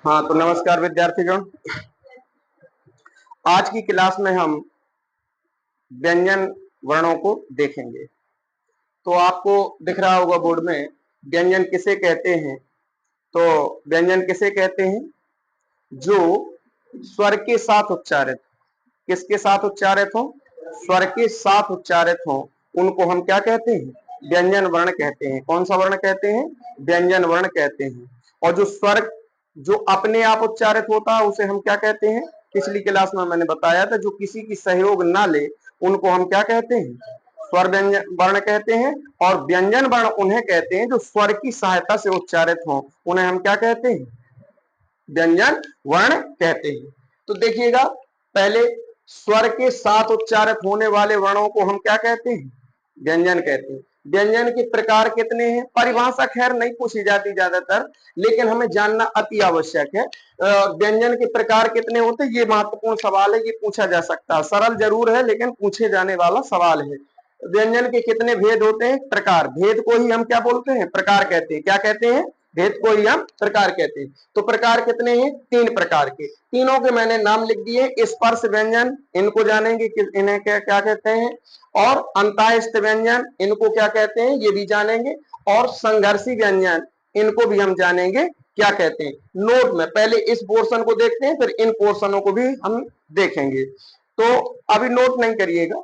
हाँ, तो नमस्कार विद्यार्थीगण। आज की क्लास में हम व्यंजन वर्णों को देखेंगे। तो आपको दिख रहा होगा बोर्ड में व्यंजन किसे कहते हैं। तो व्यंजन किसे कहते हैं? जो स्वर के साथ उच्चारित, किसके साथ उच्चारित हो? स्वर के साथ उच्चारित हो, उनको हम क्या कहते हैं? व्यंजन वर्ण कहते हैं। कौन सा वर्ण कहते हैं? व्यंजन वर्ण कहते हैं। और जो स्वर जो अपने आप उच्चारित होता है उसे हम क्या कहते हैं? पिछली क्लास में मैंने बताया था, जो किसी की सहयोग ना ले उनको हम क्या कहते हैं? स्वर व्यंजन वर्ण कहते हैं। और व्यंजन वर्ण उन्हें कहते हैं जो स्वर की सहायता से उच्चारित हो, उन्हें हम क्या कहते हैं? व्यंजन वर्ण कहते हैं। तो देखिएगा, पहले स्वर के साथ उच्चारित होने वाले वर्णों को हम क्या कहते हैं? व्यंजन कहते हैं। व्यंजन के प्रकार कितने हैं? परिभाषा खैर नहीं पूछी जाती ज्यादातर, लेकिन हमें जानना अति आवश्यक है। व्यंजन के प्रकार कितने होते हैं, ये महत्वपूर्ण सवाल है, ये पूछा जा सकता है। सरल जरूर है लेकिन पूछे जाने वाला सवाल है। व्यंजन के कितने भेद होते हैं? प्रकार। भेद को ही हम क्या बोलते हैं? प्रकार कहते हैं। क्या कहते हैं? भेद को ही हम प्रकार कहते हैं। तो प्रकार कितने हैं? 3 प्रकार के। तीनों के मैंने नाम लिख दिए। स्पर्श व्यंजन, इनको जानेंगे कि इन्हें क्या क्या कहते हैं। और अंतःस्थ व्यंजन, इनको क्या कहते हैं, ये भी जानेंगे। और संघर्षी व्यंजन, इनको भी हम जानेंगे क्या कहते हैं। नोट में पहले इस पोर्शन को देखते हैं, फिर इन पोर्शनों को भी हम देखेंगे। तो अभी नोट नहीं करिएगा,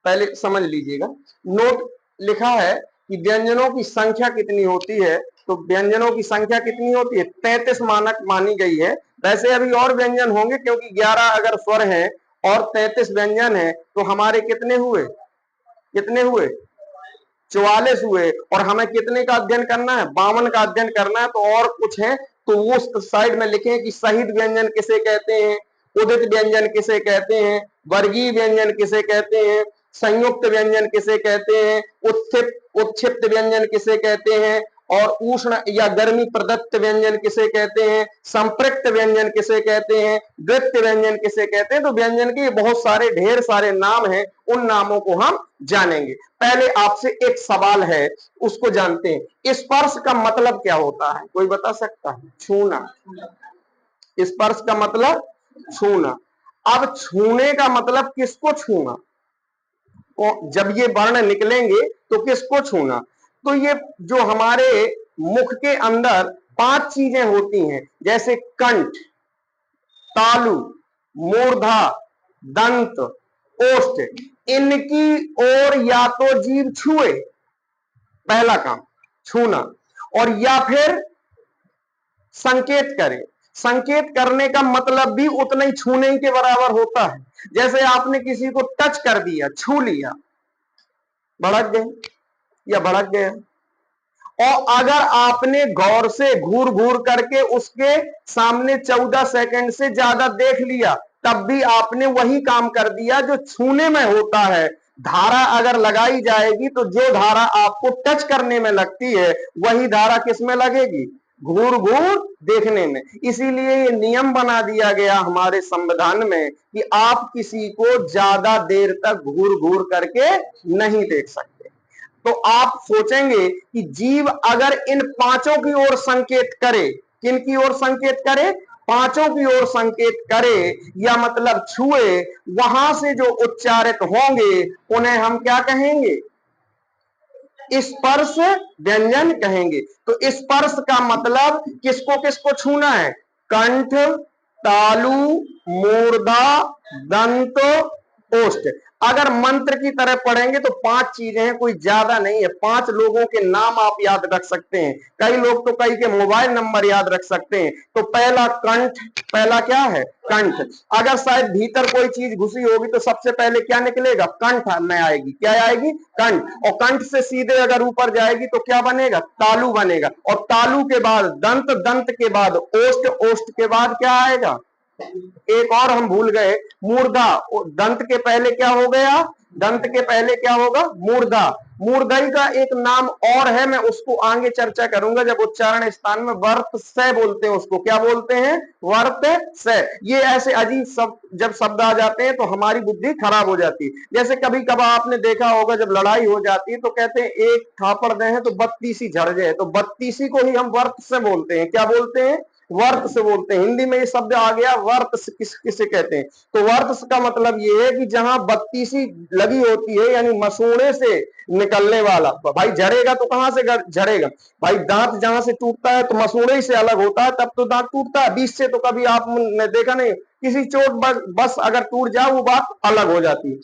पहले समझ लीजिएगा। नोट लिखा है कि व्यंजनों की संख्या कितनी होती है। तो व्यंजनों की संख्या कितनी होती है? 33 मानक मानी गई है। वैसे अभी और व्यंजन होंगे, क्योंकि 11 अगर स्वर हैं और 33 व्यंजन हैं, तो हमारे कितने हुए? कितने हुए? 44 हुए। और हमें कितने का अध्ययन करना है? 52 का अध्ययन करना है। तो और कुछ है तो वो साइड में लिखें कि सहित व्यंजन किसे कहते हैं, उदित व्यंजन किसे कहते हैं, वर्गीय व्यंजन किसे कहते हैं, संयुक्त व्यंजन किसे कहते हैं, उत्क्षिप्त व्यंजन किसे कहते हैं, और उष्ण या गर्मी प्रदत्त व्यंजन किसे कहते हैं, संपृक्त व्यंजन किसे कहते हैं, द्वित्व व्यंजन किसे कहते हैं। तो व्यंजन के बहुत सारे ढेर सारे नाम हैं, उन नामों को हम जानेंगे। पहले आपसे एक सवाल है, उसको जानते हैं। स्पर्श का मतलब क्या होता है? कोई बता सकता है? छूना। स्पर्श का मतलब छूना। अब छूने का मतलब किसको छूना? जब ये वर्ण निकलेंगे तो किसको छूना? तो ये जो हमारे मुख के अंदर 5 चीजें होती हैं, जैसे कंठ, तालु, मूर्धा, दंत, ओष्ठ, इनकी ओर या तो जीभ छुए, पहला काम छूना, और या फिर संकेत करे। संकेत करने का मतलब भी उतना ही छूने के बराबर होता है। जैसे आपने किसी को टच कर दिया, छू लिया, भड़क गए या भड़क गया। और अगर आपने गौर से घूर घूर करके उसके सामने 14 सेकंड से ज्यादा देख लिया, तब भी आपने वही काम कर दिया जो छूने में होता है। धारा अगर लगाई जाएगी तो जो धारा आपको टच करने में लगती है, वही धारा किस में लगेगी? घूर घूर देखने में। इसीलिए ये नियम बना दिया गया हमारे संविधान में कि आप किसी को ज्यादा देर तक घूर घूर करके नहीं देख सकते। तो आप सोचेंगे कि जीव अगर इन 5 की ओर संकेत करे, किन की ओर संकेत करे? 5 की ओर संकेत करे, या मतलब छुए, वहां से जो उच्चारित होंगे उन्हें हम क्या कहेंगे? स्पर्श व्यंजन कहेंगे। तो स्पर्श का मतलब किसको किसको छूना है? कंठ, तालु, मूर्धा, दंत, ओष्ठ। अगर मंत्र की तरह पढ़ेंगे तो 5 चीजें हैं, कोई ज्यादा नहीं है। 5 लोगों के नाम आप याद रख सकते हैं। कई लोग तो कई के मोबाइल नंबर याद रख सकते हैं। तो पहला कंठ, पहला क्या है? कंठ। अगर शायद भीतर कोई चीज घुसी होगी तो सबसे पहले क्या निकलेगा? कंठ में आएगी। क्या आएगी? कंठ। और कंठ से सीधे अगर ऊपर जाएगी तो क्या बनेगा? तालु बनेगा। और तालु के बाद दंत, दंत के बाद ओष्ठ, ओष्ठ के बाद क्या आएगा? एक और हम भूल गए, मूर्धा। दंत के पहले क्या हो गया? दंत के पहले क्या होगा? मूर्धा। मूर्धई का एक नाम और है, मैं उसको आगे चर्चा करूंगा जब उच्चारण स्थान में। वर्त से बोलते हैं उसको, क्या बोलते हैं? वर्त से। ये ऐसे अजीब शब्द जब शब्द आ जाते हैं तो हमारी बुद्धि खराब हो जाती है। जैसे कभी कभार आपने देखा होगा जब लड़ाई हो जाती है तो कहते हैं एक थापड़ दे हैं तो 32 झड़ जाए, तो 32 को ही हम वर्त से बोलते हैं। क्या बोलते हैं? वर्त से बोलते हैं। हिंदी में ये शब्द आ गया वर्त से, किसे कहते हैं? तो वर्त का मतलब ये है कि जहां 32 लगी होती है, यानी मसूड़े से निकलने वाला। भाई झड़ेगा तो कहां से झड़ेगा? भाई दांत जहां से टूटता है तो मसूड़े से अलग होता है, तब तो दांत टूटता है। बीच से तो कभी आपने देखा नहीं, किसी चोट बस अगर टूट जाए वो बात अलग हो जाती है।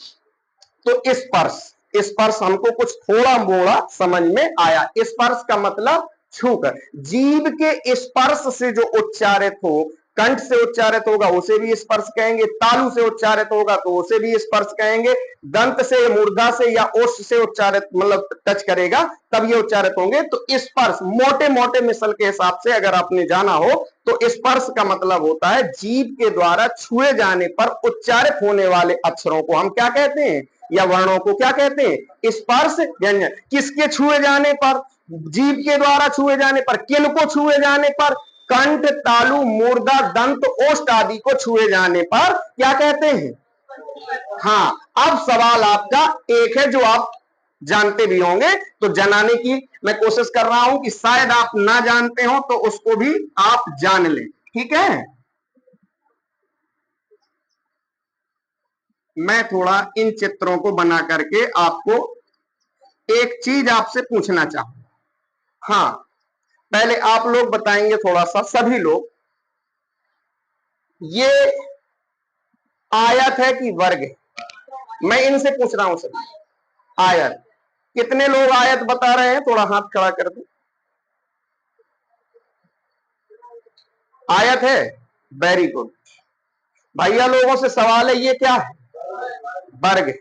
तो स्पर्श हमको कुछ थोड़ा मोड़ा समझ में आया। स्पर्श का मतलब छूकर। जीभ के स्पर्श से जो उच्चारित हो, कंठ से उच्चारित होगा उसे भी स्पर्श कहेंगे, तालु से उच्चारित होगा तो उसे भी स्पर्श कहेंगे, दंत से, मूर्धा से या ओष्ठ से उच्चारित मतलब टच करेगा तब ये उच्चारित होंगे। तो स्पर्श मोटे मोटे मिसल के हिसाब से अगर आपने जाना हो तो स्पर्श का मतलब होता है जीभ के द्वारा छुए जाने पर उच्चारित होने वाले अक्षरों को हम क्या कहते हैं, या वर्णों को क्या कहते हैं? स्पर्श व्यंजन। किसके छुए जाने पर? जीभ के द्वारा छुए जाने पर। किन को छुए जाने पर? कंठ, तालु, मूर्धा, दंत, ओष्ठ आदि को छुए जाने पर क्या कहते हैं? हाँ, अब सवाल आपका एक है जो आप जानते भी होंगे, तो जनाने की मैं कोशिश कर रहा हूं कि शायद आप ना जानते हो तो उसको भी आप जान लें। ठीक है, मैं थोड़ा इन चित्रों को बना करके आपको एक चीज आपसे पूछना चाहूं। हाँ, पहले आप लोग बताएंगे थोड़ा सा, सभी लोग, ये आयत है कि वर्ग है? मैं इनसे पूछ रहा हूं सभी। आयत, कितने लोग आयत बता रहे हैं? थोड़ा हाथ खड़ा कर दो। आयत है, वेरी गुड। भैया लोगों से सवाल है, ये क्या है? वर्ग है।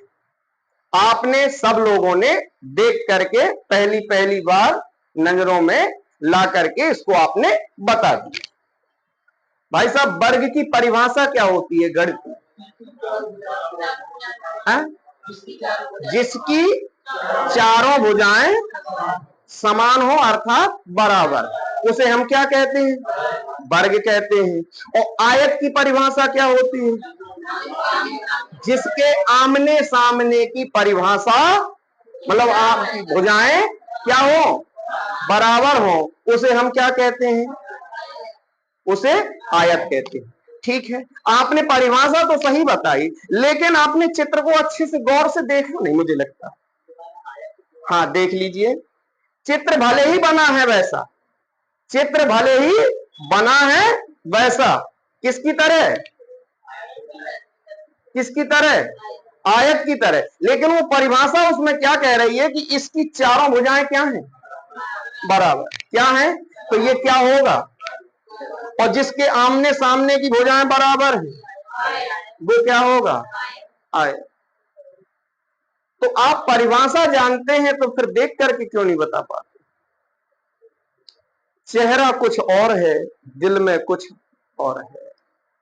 आपने सब लोगों ने देख करके पहली पहली बार नजरों में ला करके इसको आपने बता दी। भाई साहब, वर्ग की परिभाषा क्या होती है गणित में? जिसकी चारों भुजाएं समान हो अर्थात बराबर, उसे हम क्या कहते हैं? वर्ग कहते हैं। और आयत की परिभाषा क्या होती है? जिसके आमने सामने की परिभाषा, मतलब आप भुजाएं क्या हो? बराबर हो, उसे हम क्या कहते हैं? उसे आयत कहते हैं। ठीक है, आपने परिभाषा तो सही बताई, लेकिन आपने चित्र को अच्छे से गौर से देखा नहीं मुझे लगता। हाँ, देख लीजिए, चित्र भले ही बना है वैसा, चित्र भले ही बना है वैसा, किसकी तरह? किसकी तरह? आयत की तरह। लेकिन वो परिभाषा उसमें क्या कह रही है कि इसकी चारों भुजाएं क्या हैं? बराबर। क्या है? तो ये क्या होगा? और जिसके आमने सामने की भुजाएं बराबर है वो क्या होगा? आयत। तो आप परिभाषा जानते हैं तो फिर देख करके क्यों नहीं बता पाते? चेहरा कुछ और है, दिल में कुछ और है,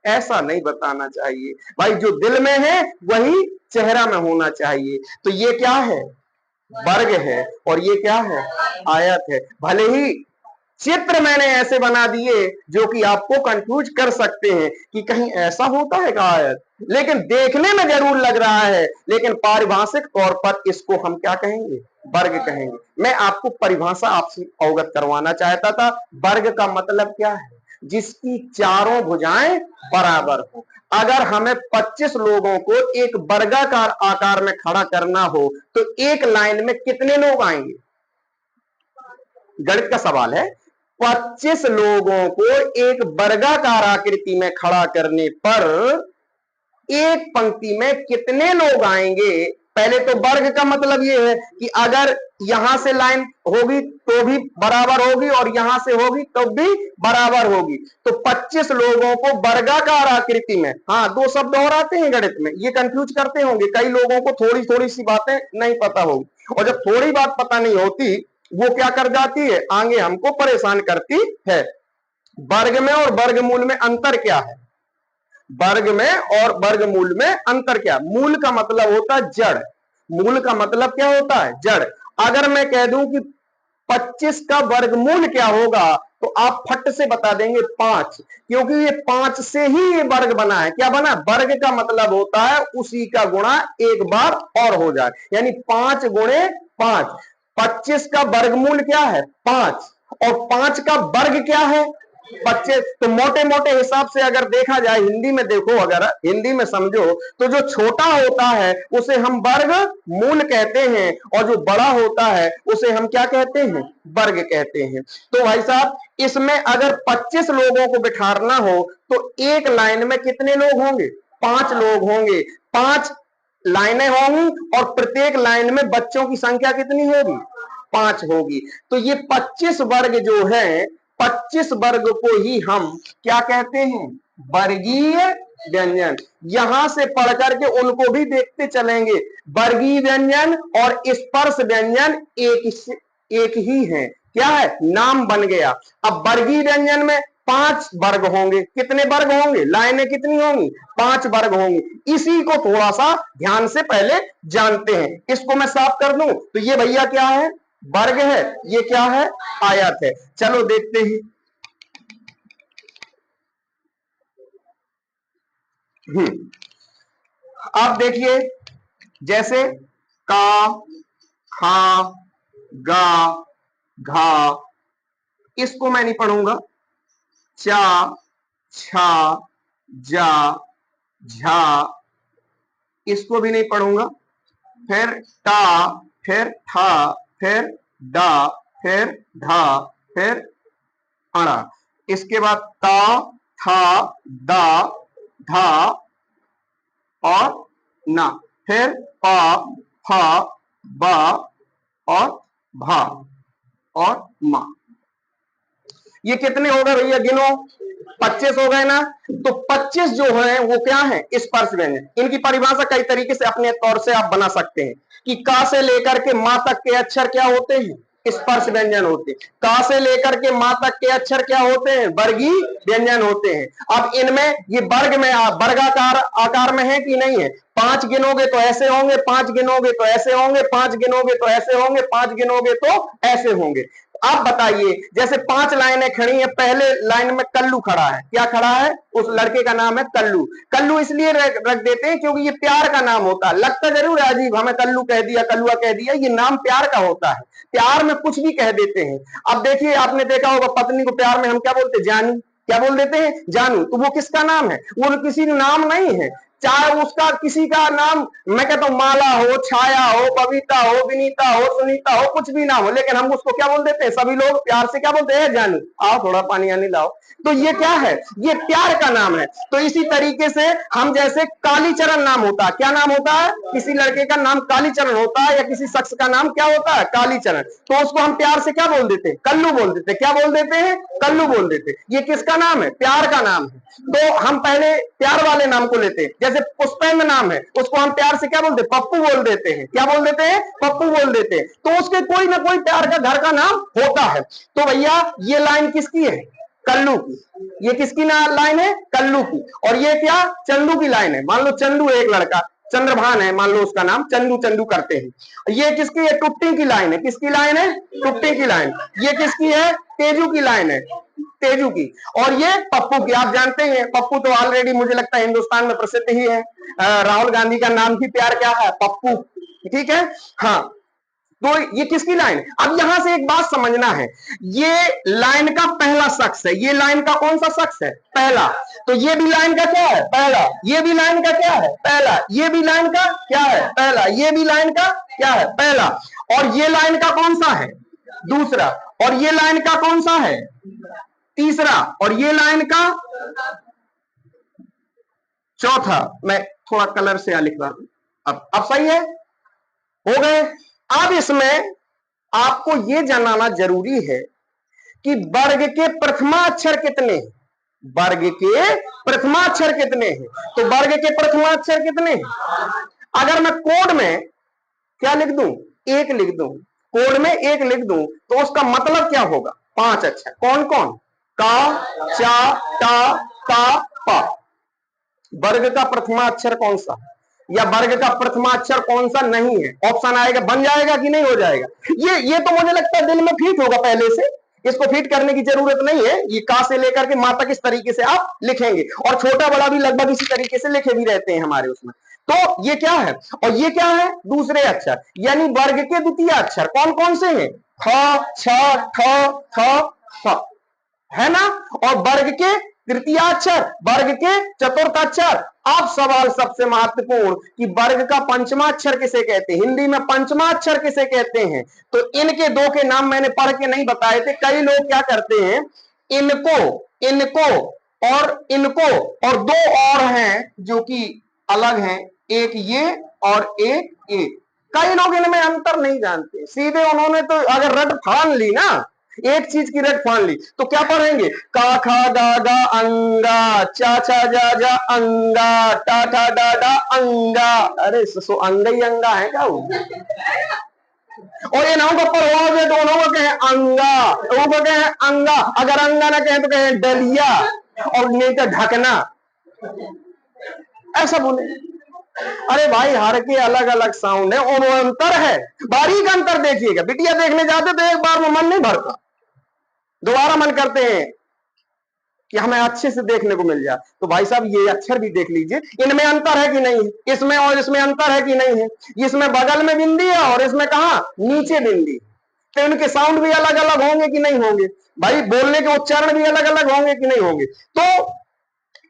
ऐसा नहीं बताना चाहिए भाई। जो दिल में है वही चेहरा में होना चाहिए। तो ये क्या है? वर्ग है। और ये क्या है? आयत है। भले ही चित्र मैंने ऐसे बना दिए जो कि आपको कंफ्यूज कर सकते हैं कि कहीं ऐसा होता है का आयत, लेकिन देखने में जरूर लग रहा है, लेकिन पारिभाषिक तौर पर इसको हम क्या कहेंगे? वर्ग कहेंगे। मैं आपको परिभाषा आपसे अवगत करवाना चाहता था। वर्ग का मतलब क्या है? जिसकी चारों भुजाएं बराबर हो। अगर हमें 25 लोगों को एक वर्गाकार आकार में खड़ा करना हो तो एक लाइन में कितने लोग आएंगे? गणित का सवाल है। 25 लोगों को एक वर्गाकार आकृति में खड़ा करने पर एक पंक्ति में कितने लोग आएंगे? पहले तो वर्ग का मतलब यह है कि अगर यहां से लाइन होगी तो भी बराबर होगी और यहां से होगी तो भी बराबर होगी। तो 25 लोगों को वर्गाकार आकृति में, हाँ, दो शब्द और आते हैं गणित में, ये कंफ्यूज करते होंगे कई लोगों को, थोड़ी थोड़ी सी बातें नहीं पता होगी। और जब थोड़ी बात पता नहीं होती वो क्या कर जाती है? आगे हमको परेशान करती है। वर्ग में और वर्गमूल में अंतर क्या है? वर्ग में और वर्गमूल में अंतर क्या? मूल का मतलब होता है जड़, मूल का मतलब क्या होता है? जड़। अगर मैं कह दूं कि 25 का वर्गमूल क्या होगा, तो आप फट से बता देंगे 5, क्योंकि ये 5 से ही ये वर्ग बना है। क्या बना? वर्ग का मतलब होता है उसी का गुणा एक बार और हो जाए, यानी 5 गुणे 5। 25 का वर्गमूल क्या है? 5, और 5 का वर्ग क्या है? 25। तो मोटे मोटे हिसाब से अगर देखा जाए, हिंदी में देखो, अगर हिंदी में समझो, तो जो छोटा होता है उसे हम वर्ग मूल कहते हैं, और जो बड़ा होता है उसे हम क्या कहते हैं? वर्ग कहते हैं। तो भाई साहब, इसमें अगर 25 लोगों को बिठाना हो तो एक लाइन में कितने लोग होंगे? 5 लोग होंगे। 5 लाइनें होंगी और प्रत्येक लाइन में बच्चों की संख्या कितनी होगी? 5 होगी। तो ये 25 वर्ग जो है, 25 वर्ग को ही हम क्या कहते हैं? वर्गीय व्यंजन। यहां से पढ़ करके उनको भी देखते चलेंगे। वर्गीय व्यंजन और स्पर्श व्यंजन एक ही है। क्या है? नाम बन गया। अब वर्गीय व्यंजन में 5 वर्ग होंगे। कितने वर्ग होंगे? लाइनें कितनी होंगी? 5 वर्ग होंगी। इसी को थोड़ा सा ध्यान से पहले जानते हैं। इसको मैं साफ कर दूं तो ये भैया क्या है? वर्ग है। ये क्या है? आयत है। चलो देखते हैं। आप देखिए, जैसे का, खा, गा, घा, इसको मैं नहीं पढ़ूंगा। चा, छा, जा, झा, इसको भी नहीं पढ़ूंगा। फिर टा, फिर ठा, फिर डा, फिर ढा, फिर अड़ा। इसके बाद ता, था, दा, धा और ना, फिर पा, फा, बा और भा और मा। ये कितने हो गए भैया? गिनो। 25 हो गए ना? तो 25 जो है वो क्या है? स्पर्श व्यंजन। इनकी परिभाषा कई तरीके से अपने तौर से आप बना सकते हैं कि का से लेकर के मां तक के अक्षर क्या होते हैं? स्पर्श व्यंजन होते हैं। का से लेकर के मां तक के अक्षर क्या होते हैं? वर्गीय व्यंजन होते हैं। अब इनमें ये वर्ग में वर्गाकार आकार में है कि नहीं है? 5 गिनोगे तो ऐसे होंगे, 5 गिनोगे तो ऐसे होंगे, 5 गिनोगे तो ऐसे होंगे, 5 गिनोगे तो ऐसे होंगे। आप बताइए, जैसे 5 लाइनें खड़ी हैं, पहले लाइन में कल्लू खड़ा है। क्या खड़ा है? उस लड़के का नाम है कल्लू। कल्लू इसलिए रख देते हैं क्योंकि ये प्यार का नाम होता है। लगता जरूर है अजीब, हमें कल्लू कह दिया, कलुआ कह दिया, ये नाम प्यार का होता है। प्यार में कुछ भी कह देते हैं। अब देखिए, आपने देखा होगा पत्नी को प्यार में हम क्या बोलते हैं? जानू। क्या बोल देते हैं? जानू। तो वो किसका नाम है? वो किसी नाम नहीं है। चाहे उसका किसी का नाम, मैं कहता हूं माला हो, छाया हो, बबीता हो, विनीता हो, सुनीता हो, कुछ भी नाम हो, लेकिन हम उसको क्या बोल देते हैं? सभी लोग प्यार से क्या बोलते हैं? जानू, आओ थोड़ा पानी आनी लाओ। तो ये क्या है? ये प्यार का नाम है। तो इसी तरीके से हम, जैसे कालीचरण नाम होता है। क्या नाम होता है? किसी लड़के का नाम कालीचरण होता है, या किसी शख्स का नाम क्या होता है? कालीचरण। तो उसको हम प्यार से क्या बोल देते हैं? कल्लू बोल देते हैं। क्या बोल देते हैं? कल्लू बोल देते हैं। ये किसका नाम है? प्यार का नाम है। तो हम पहले प्यार वाले नाम को लेते हैं। जैसे पुष्पेंद्र नाम है, उसको हम प्यार से क्या बोलते हैं? पप्पू बोल देते हैं। क्या बोल देते हैं? पप्पू बोल देते हैं। तो उसके कोई ना कोई प्यार का घर का नाम होता है। तो भैया, ये लाइन किसकी है? कल्लू की। ये किसकी लाइन है? कल्लू की। और ये क्या? चंदू की लाइन है। मान लो चंदू एक लड़का, चंद्रभान है मान लो उसका नाम, चंदू चंदू करते हैं। ये किसकी है? टुट्टी की लाइन है। किसकी लाइन है? टुट्टी की लाइन। ये किसकी है? तेजू की लाइन है, तेजू की। और ये पप्पू की। आप जानते हैं पप्पू तो ऑलरेडी मुझे लगता है हिंदुस्तान में प्रसिद्ध ही है। राहुल गांधी का नाम भी प्यार क्या है? पप्पू। ठीक है। हाँ, तो ये किसकी लाइन? अब यहां से एक बात समझना है, ये लाइन का पहला शख्स है। ये लाइन का कौन सा शख्स है? पहला। तो ये भी लाइन का क्या है? पहला। ये भी लाइन का क्या है? पहला। ये भी लाइन का क्या है? पहला। ये भी लाइन का क्या है? पहला। और ये लाइन का कौन सा है? दूसरा। और ये लाइन का कौन सा है? तीसरा। और ये लाइन का चौथा। मैं थोड़ा कलर से लिख रहा हूं। अब सही है? हो गए। अब इसमें आपको यह जानना जरूरी है कि वर्ग के प्रथमाक्षर कितने हैं। वर्ग के प्रथमाक्षर कितने हैं? तो वर्ग के प्रथमाक्षर कितने हैं? अगर मैं कोड में क्या लिख दूं? एक लिख दूं। कोड में एक लिख दूं तो उसका मतलब क्या होगा? 5 अक्षर। कौन कौन? का, चा, टा, ता, पा। वर्ग का प्रथमाक्षर कौन सा? या वर्ग का प्रथमाक्षर कौन सा नहीं है? ऑप्शन आएगा, बन जाएगा कि नहीं हो जाएगा? ये तो मुझे लगता है दिल में फिट होगा पहले से, इसको फिट करने की जरूरत नहीं है। ये का से लेकर के मा तक इस तरीके से आप लिखेंगे, और छोटा बड़ा भी लगभग इसी तरीके से लिखे भी रहते हैं हमारे उसमें। तो ये क्या है, और ये क्या है? दूसरे अक्षर, यानी वर्ग के द्वितीय अक्षर कौन कौन से हैं? ख, छ, ठ, फ, है ना? और वर्ग के तृतीयाक्षर, वर्ग के चतुर्थाक्षर। अब सवाल सबसे महत्वपूर्ण कि वर्ग का पंचमाक्षर किसे कहते हैं? हिंदी में पंचमाक्षर किसे कहते हैं? तो इनके दो के नाम मैंने पढ़ के नहीं बताए थे। कई लोग क्या करते हैं, इनको इनको और इनको, और दो और हैं जो कि अलग हैं, एक ये और एक ये। कई लोग इनमें अंतर नहीं जानते, सीधे उन्होंने तो अगर रट फान ली ना, एक चीज की रट फान ली, तो क्या पढ़ेंगे? का खा गा गा अंगा, चा छा जा जा अंगा, टा ठा डा डा अंगा। अरे सो अंगा ही अंगा है क्या वो? और ये नाम का प्रभाव है, दोनों को कहे अंगा, वो को कहे अंगा। अगर अंगा ना कहे तो कहे डलिया, और नहीं तो ढकना, ऐसा बोले। अरे भाई, हर के अलग अलग साउंड है और वो अंतर है, बारीक अंतर देखिएगा। बिटिया देखने जाते तो एक बार में मन नहीं भरता, दोबारा मन करते हैं कि हमें अच्छे से देखने को मिल जाए। तो भाई साहब, ये अक्षर भी देख लीजिए, इनमें अंतर है कि नहीं है? इसमें और इसमें अंतर है कि नहीं है? इसमें बगल में बिंदी है और इसमें कहा, नीचे बिंदी। तो इनके साउंड भी अलग अलग होंगे कि नहीं होंगे? भाई, बोलने के उच्चारण भी अलग अलग होंगे कि नहीं होंगे? तो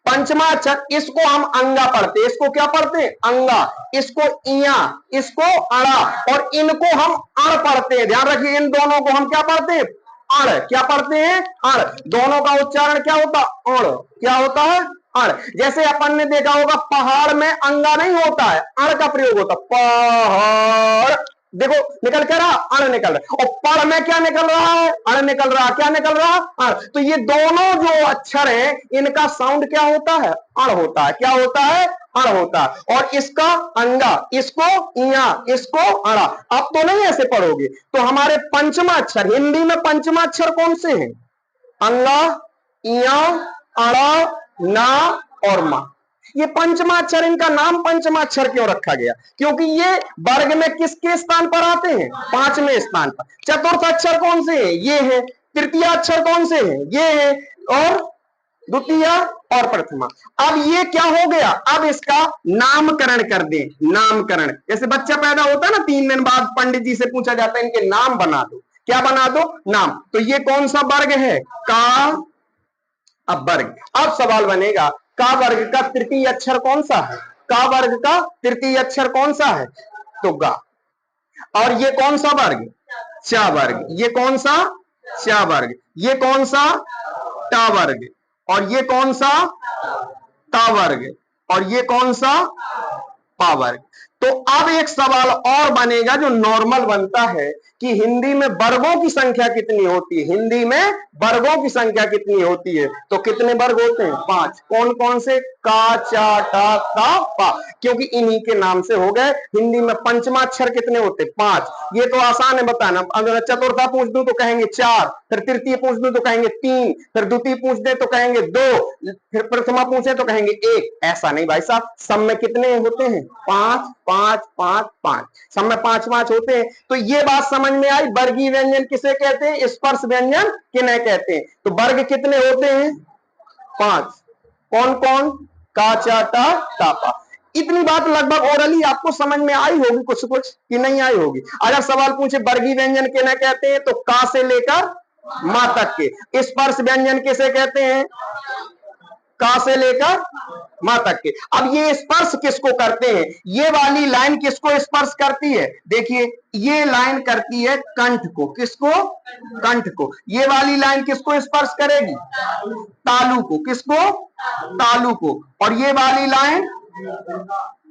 पंचमाक्षर, इसको हम अंगा पढ़ते, इसको क्या पढ़ते हैं? अंगा, इसको इया, इसको अड़ा, और इनको हम अड़ पढ़ते हैं। ध्यान रखिए, इन दोनों को हम क्या पढ़ते हैं? अड़। क्या पढ़ते हैं? अड़। दोनों का उच्चारण क्या होता? अड़। क्या होता है? अड़। जैसे अपन ने देखा होगा, पहाड़ में अंगा नहीं होता है, अड़ का प्रयोग होता। पहाड़, देखो निकल के रहा, अण निकल रहा, और पढ़ में क्या निकल रहा है? अण निकल रहा। क्या निकल रहा? अण। तो ये दोनों जो अक्षर हैं, इनका साउंड क्या होता है? अण होता है। क्या होता है? अण होता है। और इसका अंगा, इसको इया, इसको अड़ा। अब तो नहीं ऐसे पढ़ोगे। तो हमारे पंचमा अक्षर, हिंदी में पंचमा अक्षर कौन से हैं? अंगा, इया, अड़ा, ना और मा। ये पंचमाक्षर, इनका नाम पंचमाक्षर क्यों रखा गया? क्योंकि ये वर्ग में किसके स्थान पर आते हैं? पांचवें स्थान पर। चतुर्थ अक्षर कौन से हैं? ये है। तृतीय अक्षर कौन से हैं? ये है। और द्वितीय और प्रथमा। अब ये क्या हो गया? अब इसका नामकरण कर दे। नामकरण, जैसे बच्चा पैदा होता है ना, 3 दिन बाद पंडित जी से पूछा जाता है इनके नाम बना दो। क्या बना दो? नाम। तो ये कौन सा वर्ग है? का। अब वर्ग, अब सवाल बनेगा, का वर्ग का तृतीय अक्षर कौन सा है? का वर्ग का तृतीय अक्षर कौन सा है? तो गा। और ये कौन सा वर्ग? चा वर्ग। ये कौन सा? चा वर्ग। ये कौन सा? टा वर्ग। और ये कौन सा? ता वर्ग। और ये कौन सा? पा वर्ग। तो अब एक सवाल और बनेगा जो नॉर्मल बनता है कि हिंदी में वर्गों की संख्या कितनी होती है? हिंदी में वर्गों की संख्या कितनी होती है? तो कितने वर्ग होते हैं? 5। कौन कौन से? का, चा, टा, ता, पा, क्योंकि इन्हीं के नाम से हो गए। हिंदी में पंचमाक्षर कितने होते? 5। ये तो आसान है बताना। अगर चतुर्था पूछ दूं तो कहेंगे 4, फिर तृतीय पूछ दूं तो कहेंगे 3, फिर द्वितीय पूछ दे तो कहेंगे 2, फिर प्रथमा पूछे तो कहेंगे 1। ऐसा नहीं भाई साहब, सब में कितने होते हैं? 5 5 5 5, सब में 5 5 होते हैं। तो ये बात समझ में आई, वर्गीय व्यंजन किसे कहते हैं, स्पर्श व्यंजन किन्हें कहते हैं। तो वर्ग कितने होते हैं? 5। कौन कौन? का, चा, टा, ता, पा। इतनी बात लगभग ओरली आपको समझ में आई होगी, कुछ कुछ कि नहीं आई होगी। अगर सवाल पूछे वर्गीय व्यंजन किन्हें कहते हैं, तो का से लेकर मा तक के। स्पर्श व्यंजन किसे कहते हैं? का से लेकर मां तक के। अब ये स्पर्श किसको करते हैं? ये वाली लाइन किसको स्पर्श करती है? देखिए, ये लाइन करती है कंठ को। किसको? कंठ को। ये वाली लाइन किसको स्पर्श करेगी? तालु को। किसको? तालु को। और ये वाली लाइन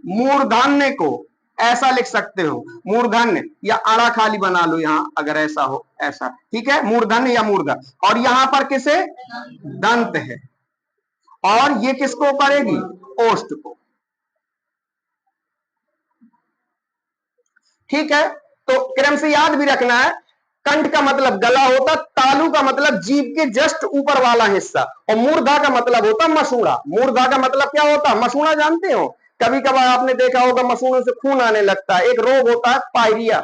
मूर्धन्य को। ऐसा लिख सकते हो, मूर्धन्य, या अड़ा खाली बना लो यहां अगर ऐसा हो, ऐसा ठीक है, मूर्धन्य या मूर्धन्य। और यहां पर किसे? दंत है। और ये किसको करेगी? ओष्ठ को। ठीक है, तो क्रम से याद भी रखना है, कंठ का मतलब गला होता, तालु का मतलब जीभ के जस्ट ऊपर वाला हिस्सा, और मूर्धा का मतलब होता मसूड़ा। मूर्धा का मतलब क्या होता? मसूड़ा जानते हो? कभी कभार आपने देखा होगा मसूड़ों से खून आने लगता है, एक रोग होता है पायरिया।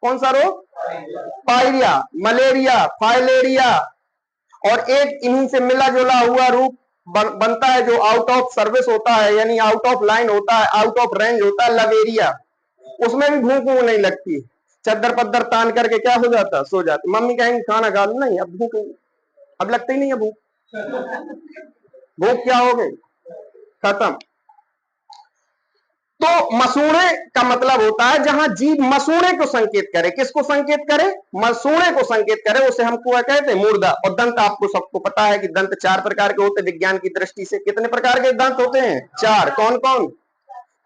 कौन सा रोग? Pyorrhoea, malaria, filaria. और एक इन्हीं से मिला जुला हुआ रूप बनता है जो आउट ऑफ सर्विस होता है, यानी आउट ऑफ लाइन होता है, आउट ऑफ रेंज होता है, लवेरिया। उसमें भी भूख वूख नहीं लगती, चद्दर पद्दर तान करके क्या हो जाता, सो जाती। मम्मी कहेंगे खाना खा लो, नहीं अब भूख, अब लगता ही नहीं है भूख, भूख क्या हो गई, खत्म। तो मसूड़े का मतलब होता है जहां जीव मसूड़े को संकेत करे। किसको संकेत करे? मसूड़े को संकेत करे, उसे हम क्या कहते हैं? मुर्दा। और दंत आपको सबको पता है कि दंत 4 प्रकार के होते हैं विज्ञान की दृष्टि से। कितने प्रकार के दंत होते हैं? 4। कौन कौन?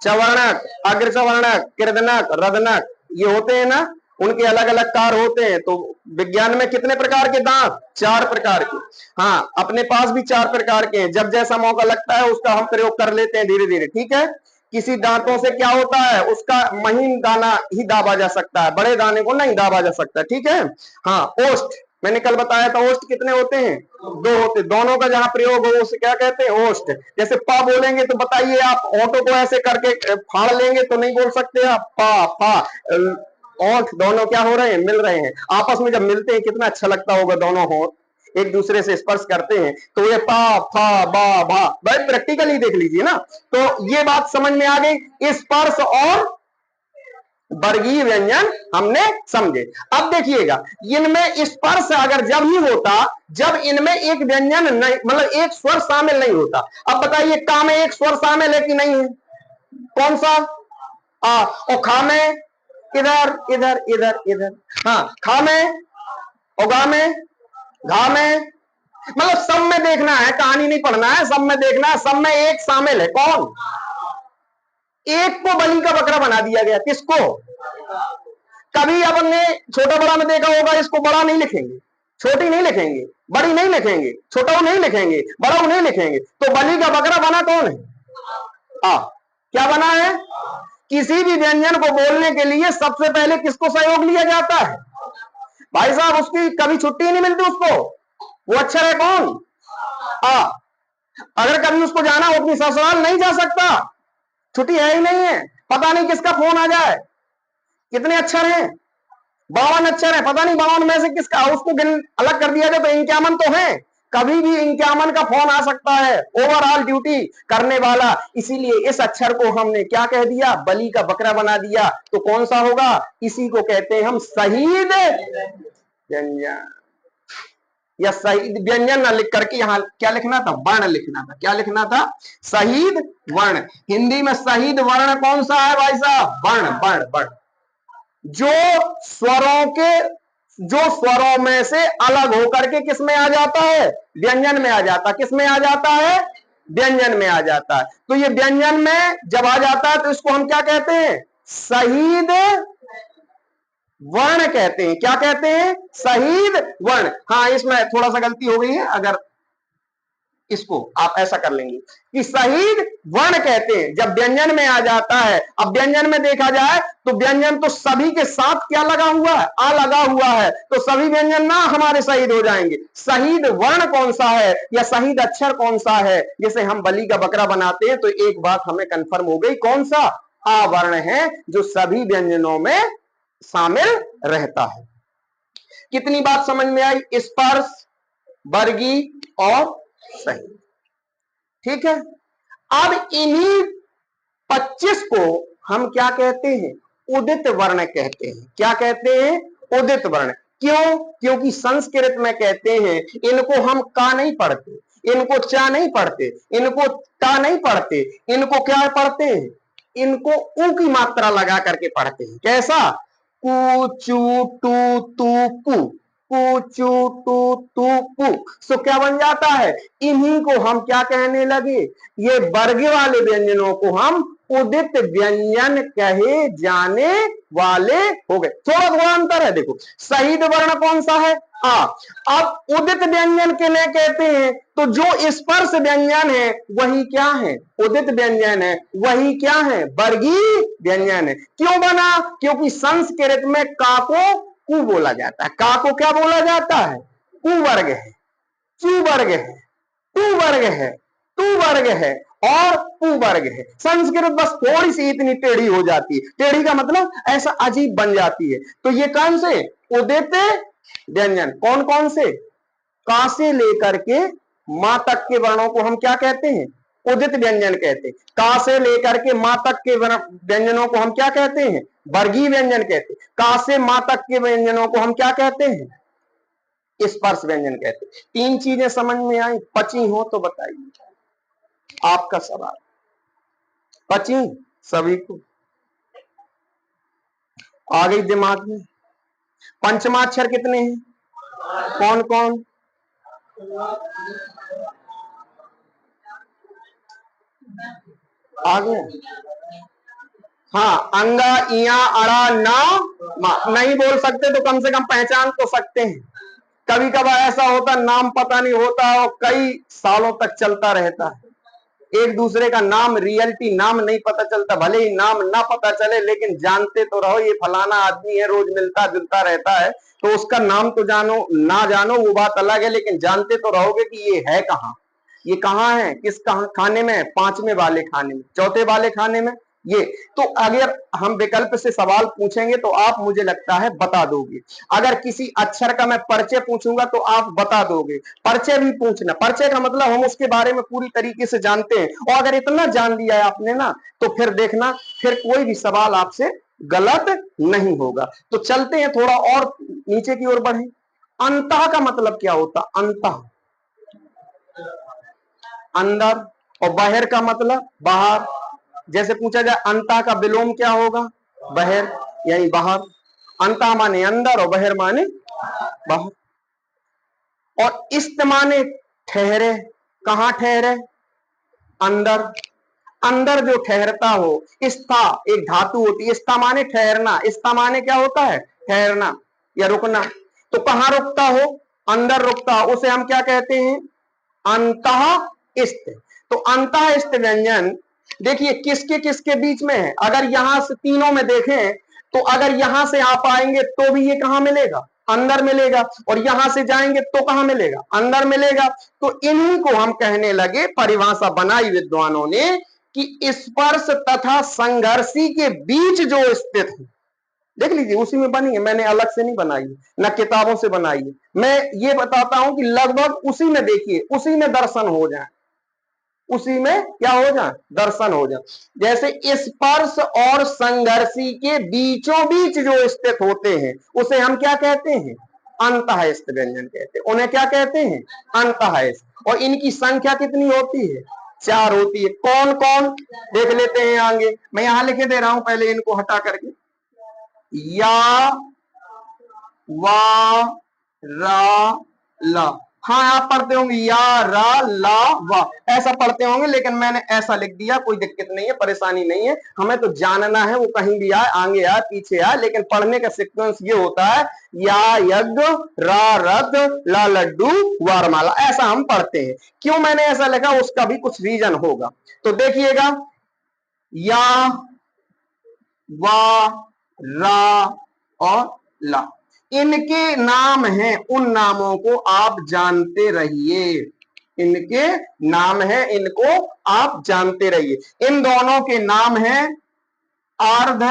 चवर्णक, अग्रचवर्णक, कृदनक, रदनक, ये होते हैं ना, उनके अलग अलग कार्य होते हैं। तो विज्ञान में कितने प्रकार के दांत? 4 प्रकार के। हाँ, अपने पास भी 4 प्रकार के हैं। जब जैसा मौका लगता है उसका हम प्रयोग कर लेते हैं धीरे धीरे, ठीक है। किसी दांतों से क्या होता है, उसका महीन दाना ही दाबा जा सकता है, बड़े दाने को नहीं दाबा जा सकता, ठीक है। हाँ, ओष्ठ, मैंने कल बताया था, ओष्ठ कितने होते हैं? 2 होते। दोनों का जहां प्रयोग हो उसे क्या कहते हैं? ओष्ठ। जैसे पा बोलेंगे तो बताइए, आप ऑटो को ऐसे करके फाड़ लेंगे तो नहीं बोल सकते आप पा पा। ओठ दोनों क्या हो रहे हैं? मिल रहे हैं। आपस में जब मिलते हैं कितना अच्छा लगता होगा, दोनों होठ एक दूसरे से स्पर्श करते हैं तो ये पा फा बा भा। भाई प्रैक्टिकली देख लीजिए ना। तो ये बात समझ में आ गई, स्पर्श और वर्गीय व्यंजन हमने समझे। अब देखिएगा, इनमें स्पर्श अगर जब ही होता जब इनमें एक व्यंजन नहीं, मतलब एक स्वर शामिल नहीं होता। अब बताइए, का में एक स्वर शामिल है कि नहीं है? कौन सा? आ। और खा में इधर इधर इधर इधर। हाँ, खा में और गा में, घा में, मतलब सब में देखना है, कहानी नहीं पढ़ना है, सब में देखना है। सब में एक शामिल है, कौन? एक को बलि का बकरा बना दिया गया। किसको? कभी आपने छोटा बड़ा में देखा होगा, इसको बड़ा नहीं लिखेंगे, छोटी नहीं लिखेंगे, बड़ी नहीं लिखेंगे, छोटा नहीं लिखेंगे, बड़ा नहीं लिखेंगे। तो बलि का बकरा बना कौन है? आ। क्या बना है? किसी भी व्यंजन को बोलने के लिए सबसे पहले किसको सहयोग लिया जाता है? भाई साहब, उसकी कभी छुट्टी नहीं मिलती उसको। वो अक्षर है कौन? आ। अगर कभी उसको जाना हो अपनी ससुराल, नहीं जा सकता, छुट्टी है ही नहीं है। पता नहीं किसका फोन आ जाए। कितने अक्षर हैं? 52 अक्षर है। पता नहीं 52 में से किसका, उसको अलग कर दिया जाए तो 51 तो है। कभी भी 51 का फोन आ सकता है, ओवरऑल ड्यूटी करने वाला। इसीलिए इस अक्षर को हमने क्या कह दिया? बलि का बकरा बना दिया। तो कौन सा होगा? इसी को कहते हैं हम शहीद व्यंजन। या शहीद व्यंजन ना लिख करके यहां क्या लिखना था? वर्ण लिखना था। क्या लिखना था? शहीद वर्ण। हिंदी में शहीद वर्ण कौन सा है भाई साहब? वर्ण, वर्ण, वर्ण। जो स्वरों में से अलग होकर के किस में आ जाता है? व्यंजन में आ जाता। किस में आ जाता है? व्यंजन में आ जाता है। तो ये व्यंजन में जब आ जाता है तो इसको हम क्या कहते हैं? शहीद वर्ण कहते हैं। क्या कहते हैं? शहीद वर्ण। हाँ, इसमें थोड़ा सा गलती हो गई है, अगर इसको आप ऐसा कर लेंगे कि शहीद वर्ण कहते हैं जब व्यंजन में आ जाता है। अब व्यंजन में देखा जाए तो व्यंजन तो सभी के साथ क्या लगा हुआ है? आ लगा हुआ है। तो सभी व्यंजन ना हमारे शहीद हो जाएंगे। शहीद वर्ण कौन सा है या शहीद अक्षर कौन सा है? जैसे हम बलि का बकरा बनाते हैं तो एक बात हमें कंफर्म हो गई, कौन सा? आ वर्ण है, जो सभी व्यंजनों में शामिल रहता है। कितनी बात समझ में आई? स्पर्श, वर्गी और सही, ठीक है। अब इन्हीं 25 को हम क्या कहते हैं? उदित वर्ण कहते हैं। क्या कहते हैं? उदित वर्ण। क्यों? क्योंकि संस्कृत में कहते हैं इनको हम का नहीं पढ़ते, इनको चा नहीं पढ़ते, इनको टा नहीं पढ़ते, इनको क्या पढ़ते हैं? इनको ऊ की मात्रा लगा करके पढ़ते हैं। कैसा? कु चू टू तू पू, कु चू टू तू पू। सो क्या बन जाता है? इन्हीं को हम क्या कहने लगे? ये वर्ग वाले व्यंजनों को हम उदित व्यंजन कहे जाने वाले हो गए। थोड़ा थोड़ा अंतर है, देखो। शहीद वर्ण कौन सा है? आ। अब उदित व्यंजन के लिए कहते हैं तो जो स्पर्श व्यंजन है वही क्या है? उदित व्यंजन है। वही क्या है? वर्गीय व्यंजन है। क्यों बना? क्योंकि संस्कृत में का को कु बोला जाता है। का को क्या बोला जाता है? कु वर्ग है, चू वर्ग है, टू वर्ग है, टू वर्ग है। और उ वर्ग है। संस्कृत बस थोड़ी सी इतनी टेढ़ी हो जाती है, टेढ़ी का मतलब ऐसा अजीब बन जाती है। तो ये कौन से उदित व्यंजन, कौन कौन से, का से लेकर के मां तक के वर्णों को हम क्या कहते हैं, उदित व्यंजन कहते हैं। का से लेकर के मां तक के व्यंजनों को हम क्या कहते हैं, वर्गीय व्यंजन कहते हैं। का से मां तक के व्यंजनों को हम क्या कहते हैं, स्पर्श व्यंजन कहते हैं। तीन चीजें समझ में आई, पची हो तो बताइए, आपका सवाल। पची सभी को आ गई दिमाग में। पंचमाक्षर कितने हैं, कौन कौन, आ गया। हाँ, अंगा इया अड़ा ना मा। नहीं बोल सकते तो कम से कम पहचान तो सकते हैं। कभी कभार ऐसा होता नाम पता नहीं होता और कई सालों तक चलता रहता है, एक दूसरे का नाम, रियलिटी नाम नहीं पता चलता। भले ही नाम ना पता चले लेकिन जानते तो रहो ये फलाना आदमी है, रोज मिलता जुलता रहता है, तो उसका नाम तो जानो ना जानो वो बात अलग है, लेकिन जानते तो रहोगे कि ये है कहाँ, ये कहाँ है, किस कहाँ खाने में, पांचवें वाले खाने में, चौथे वाले खाने में। ये तो अगर हम विकल्प से सवाल पूछेंगे तो आप मुझे लगता है बता दोगे। अगर किसी अक्षर का मैं परिचय पूछूंगा तो आप बता दोगे। परिचय भी पूछना, परिचय का मतलब हम उसके बारे में पूरी तरीके से जानते हैं, और अगर इतना जान लिया है आपने ना तो फिर देखना, फिर कोई भी सवाल आपसे गलत नहीं होगा। तो चलते हैं थोड़ा और नीचे की ओर बढ़े। अंतः का मतलब क्या होता, अंतः अंदर, और बाहर का मतलब बाहर। जैसे पूछा जाए अंतः का विलोम क्या होगा, बाहर, यानी बाहर। अंतः माने अंदर और बाहर माने बाहर। और इस्त माने ठहरे, कहां ठहरे, अंदर। अंदर जो ठहरता हो, स्था एक धातु होती है, स्था माने ठहरना, स्था माने क्या होता है, ठहरना या रुकना। तो कहां रुकता हो, अंदर रुकता हो, उसे हम क्या कहते हैं, अंतः इस्त। तो अंतः इस्त व्यंजन देखिए किसके किसके बीच में है। अगर यहां से तीनों में देखें तो अगर यहां से आप आएंगे तो भी ये कहां मिलेगा, अंदर मिलेगा, और यहां से जाएंगे तो कहां मिलेगा, अंदर मिलेगा। तो इन्हीं को हम कहने लगे, परिभाषा बनाई विद्वानों ने कि स्पर्श तथा संघर्षी के बीच जो स्थित है। देख लीजिए उसी में बनी है, मैंने अलग से नहीं बनाई है, न किताबों से बनाई है। मैं ये बताता हूं कि लगभग उसी में देखिए, उसी में दर्शन हो जाए, उसी में क्या हो जाए, दर्शन हो जाए। जैसे स्पर्श और संघर्षी के बीचों बीच जो स्थित होते हैं उसे हम क्या कहते हैं, अंतःस्थ व्यंजन कहते हैं। उन्हें क्या कहते हैं, अंतःस्थ। और इनकी संख्या कितनी होती है, 4 होती है। कौन कौन देख लेते हैं आगे, मैं यहां लिखे दे रहा हूं, पहले इनको हटा करके। या, वा, रा, ला। हाँ आप पढ़ते होंगे या, रा, ला, वा, ऐसा पढ़ते होंगे, लेकिन मैंने ऐसा लिख दिया, कोई दिक्कत नहीं है, परेशानी नहीं है। हमें तो जानना है वो कहीं भी आए, आगे आए पीछे आए, लेकिन पढ़ने का सीक्वेंस ये होता है, या यज्ञ, रा रथ, ला लड्डू, वारमाला, ऐसा हम पढ़ते हैं। क्यों मैंने ऐसा लिखा उसका भी कुछ रीजन होगा। तो देखिएगा, या, वा, रा और ला, इनके नाम हैं, उन नामों को आप जानते रहिए। इनके नाम हैं, इनको आप जानते रहिए। इन दोनों के नाम हैं अर्ध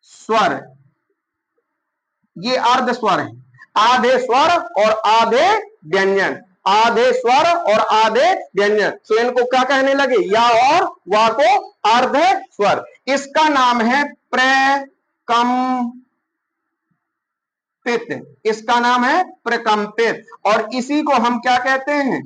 स्वर, ये अर्ध स्वर है, आधे स्वर और आधे व्यंजन, आधे स्वर और आधे व्यंजन। तो इनको क्या कहने लगे, या और वा को अर्ध स्वर। इसका नाम है प्रकंपित, इसका नाम है प्रकंपित, और इसी को हम क्या कहते हैं,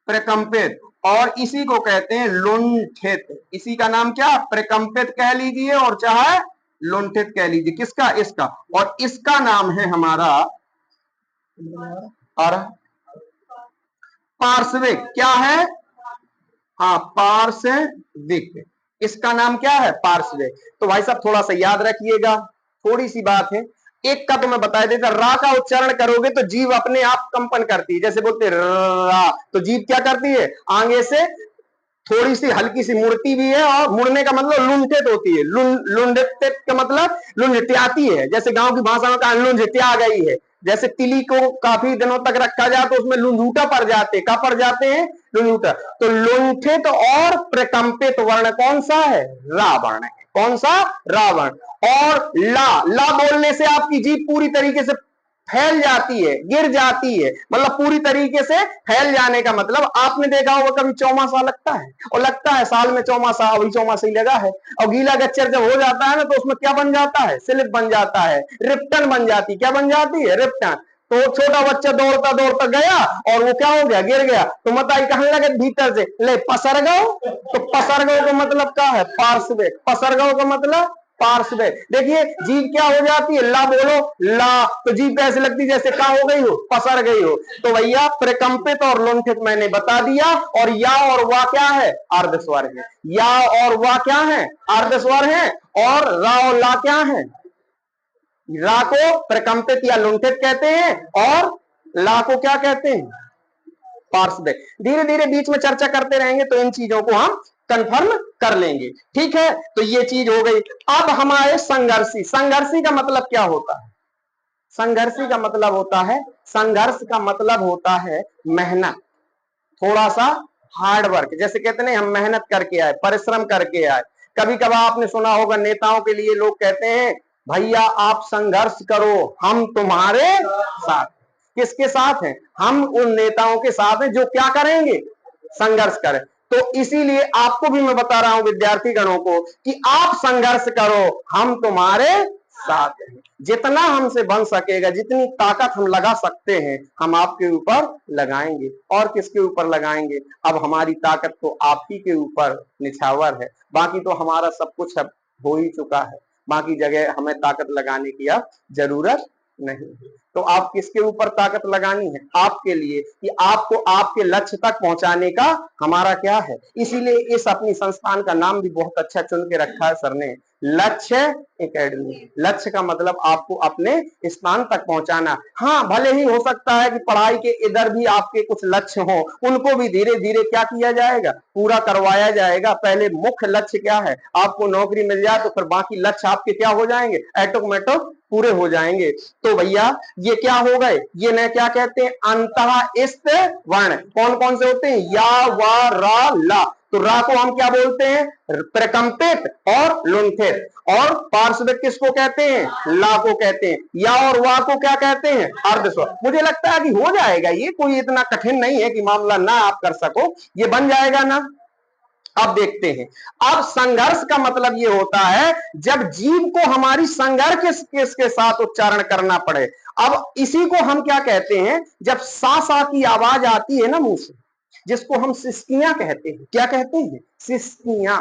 प्रकंपित, और इसी को कहते हैं लुंठित। इसी का नाम क्या, प्रकंपित कह लीजिए और चाहे लुंठित कह लीजिए, किसका, इसका। और इसका नाम है हमारा पार्श्विक, क्या है, हाँ पार्श्विक, इसका नाम क्या है, पार्श्विक। तो भाई साहब थोड़ा सा याद रखिएगा, थोड़ी सी बात है। एक का तो मैं बता देता, रा का उच्चारण करोगे तो जीभ अपने आप कंपन करती है, जैसे बोलते रा, तो जीभ क्या करती है, आगे से थोड़ी सी हल्की सी मुड़ती भी है, और मुड़ने का मतलब लुंठित होती है। लुंठित का मतलब लुंठियाती है, जैसे गांव की भाषा में कहा लुंठिया गई है, जैसे तिली को काफी दिनों तक रखा जाए तो उसमें लुंझूटा पड़ जाते, क्या पड़ जाते हैं? लुंझूटा। तो लुंठित और प्रकंपित वर्ण कौन सा है? रा वर्ण है। कौन सा? रा वर्ण। और ला, ला बोलने से आपकी जीभ पूरी तरीके से फैल जाती है, गिर जाती है, मतलब पूरी तरीके से फैल जाने का मतलब आपने देखा होगा कभी चौमासा लगता है, और लगता है साल में चौमासा, अभी चौमासा ही लगा है, और गीला गच्चर जब हो जाता है ना तो उसमें क्या बन जाता है? स्लिप बन जाता है, रिप्टन बन जाती। क्या बन जाती है? रिप्टन। तो छोटा बच्चा दौड़ता दौड़ता गया और वो क्या हो गया? गिर गया। तो बताइए कहने लगे भीतर से, ले पसर गो। तो पसर गो का मतलब क्या है? पार्श्व। पसर गो का मतलब पार्श्व। देखिए जीभ क्या हो जाती है? ला बोलो, ला, तो जीभ ऐसे लगती जैसे क्या हो गई हो? पसर गई हो। तो भैया प्रकंपित और लुंठित मैंने बता दिया। और या और वा क्या है? अर्ध स्वर है। या और वा क्या है? अर्ध स्वर है। और रा और ला क्या है? रा को प्रकंपित या लुंठित कहते हैं और ला को क्या कहते हैं? पार्श्व। धीरे धीरे बीच में चर्चा करते रहेंगे तो इन चीजों को हम कंफर्म कर लेंगे। ठीक है, तो ये चीज हो गई। अब हमारे संघर्षी, संघर्षी का मतलब क्या होता है? संघर्षी का मतलब होता है, संघर्ष का मतलब होता है मेहनत, थोड़ा सा हार्ड वर्क। जैसे कहते नहीं हम मेहनत करके आए, परिश्रम करके आए। कभी कभार आपने सुना होगा नेताओं के लिए लोग कहते हैं भैया आप संघर्ष करो, हम तुम्हारे साथ। किसके साथ हैं? हम उन नेताओं के साथ हैं जो क्या करेंगे? संघर्ष करें। तो इसीलिए आपको भी मैं बता रहा हूं विद्यार्थी गणों को कि आप संघर्ष करो, हम तुम्हारे साथ हैं। जितना हमसे बन सकेगा, जितनी ताकत हम लगा सकते हैं, हम आपके ऊपर लगाएंगे। और किसके ऊपर लगाएंगे? अब हमारी ताकत तो आप ही के ऊपर निछावर है, बाकी तो हमारा सब कुछ अब हो ही चुका है। बाकी जगह हमें ताकत लगाने की अब जरूरत नहीं। तो आप किसके ऊपर ताकत लगानी है? आपके लिए, कि आपको आपके लक्ष्य तक पहुंचाने का हमारा क्या है। इसीलिए इस अपनी संस्थान का नाम भी बहुत अच्छा चुन के रखा है सर ने, लक्ष्य एकेडमी। लक्ष्य का मतलब आपको अपने स्थान तक पहुंचाना। हाँ, भले ही हो सकता है कि पढ़ाई के इधर भी आपके कुछ लक्ष्य हो, उनको भी धीरे धीरे क्या किया जाएगा? पूरा करवाया जाएगा। पहले मुख्य लक्ष्य क्या है? आपको नौकरी मिल जाए तो फिर बाकी लक्ष्य आपके क्या हो जाएंगे? ऑटोमेटिक पूरे हो जाएंगे। तो भैया ये क्या हो गए? ये न क्या कहते हैं? अंतः इस्त वर्ण कौन कौन से होते हैं? या, वा, रा, ला। तो रा को हम क्या बोलते हैं? प्रकंपित और लुंठित। और पार्श्व किसको कहते हैं? ला को कहते हैं। या और वा को क्या कहते हैं? अर्धस्वर। मुझे लगता है कि हो जाएगा, ये कोई इतना कठिन नहीं है कि मामला ना आप कर सको, ये बन जाएगा ना। अब देखते हैं। अब संघर्ष का मतलब यह होता है जब जीव को हमारी संघर्ष किसके साथ उच्चारण करना पड़े। अब इसी को हम क्या कहते हैं? जब सा सा की आवाज आती है ना मुंह से, जिसको हम सिस्कियां कहते हैं। क्या कहते हैं? सिस्कियां।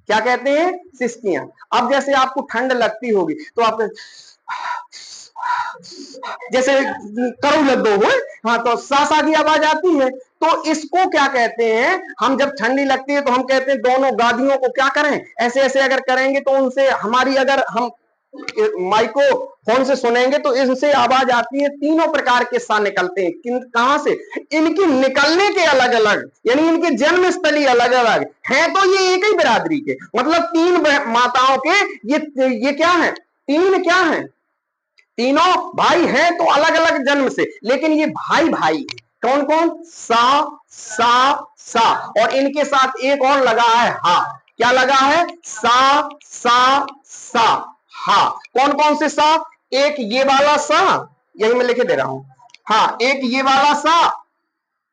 क्या कहते हैं? सिस्कियां। अब जैसे आपको ठंड लगती होगी तो आप जैसे करो लग दो, हाँ, तो सासा की आवाज आती है। तो इसको क्या कहते हैं? हम जब ठंडी लगती है तो हम कहते हैं दोनों गादियों को क्या करें? ऐसे ऐसे अगर करेंगे तो उनसे हमारी, अगर हम माइको फोन से सुनेंगे तो इनसे आवाज आती है। तीनों प्रकार के सा निकलते हैं। कहां से? इनकी निकलने के अलग अलग, यानी इनके जन्म स्थली अलग अलग है। तो ये एक ही बिरादरी के, मतलब तीन माताओं के ये क्या है? तीन क्या है? तीनों भाई हैं तो अलग अलग जन्म से, लेकिन ये भाई भाई है। कौन कौन? सा, सा, सा। और इनके साथ एक और लगा है हा। क्या लगा है? सा, सा, सा, हा। कौन कौन से सा? एक ये वाला सा, यही मैं लिखे दे रहा हूं। हाँ, एक ये वाला सा,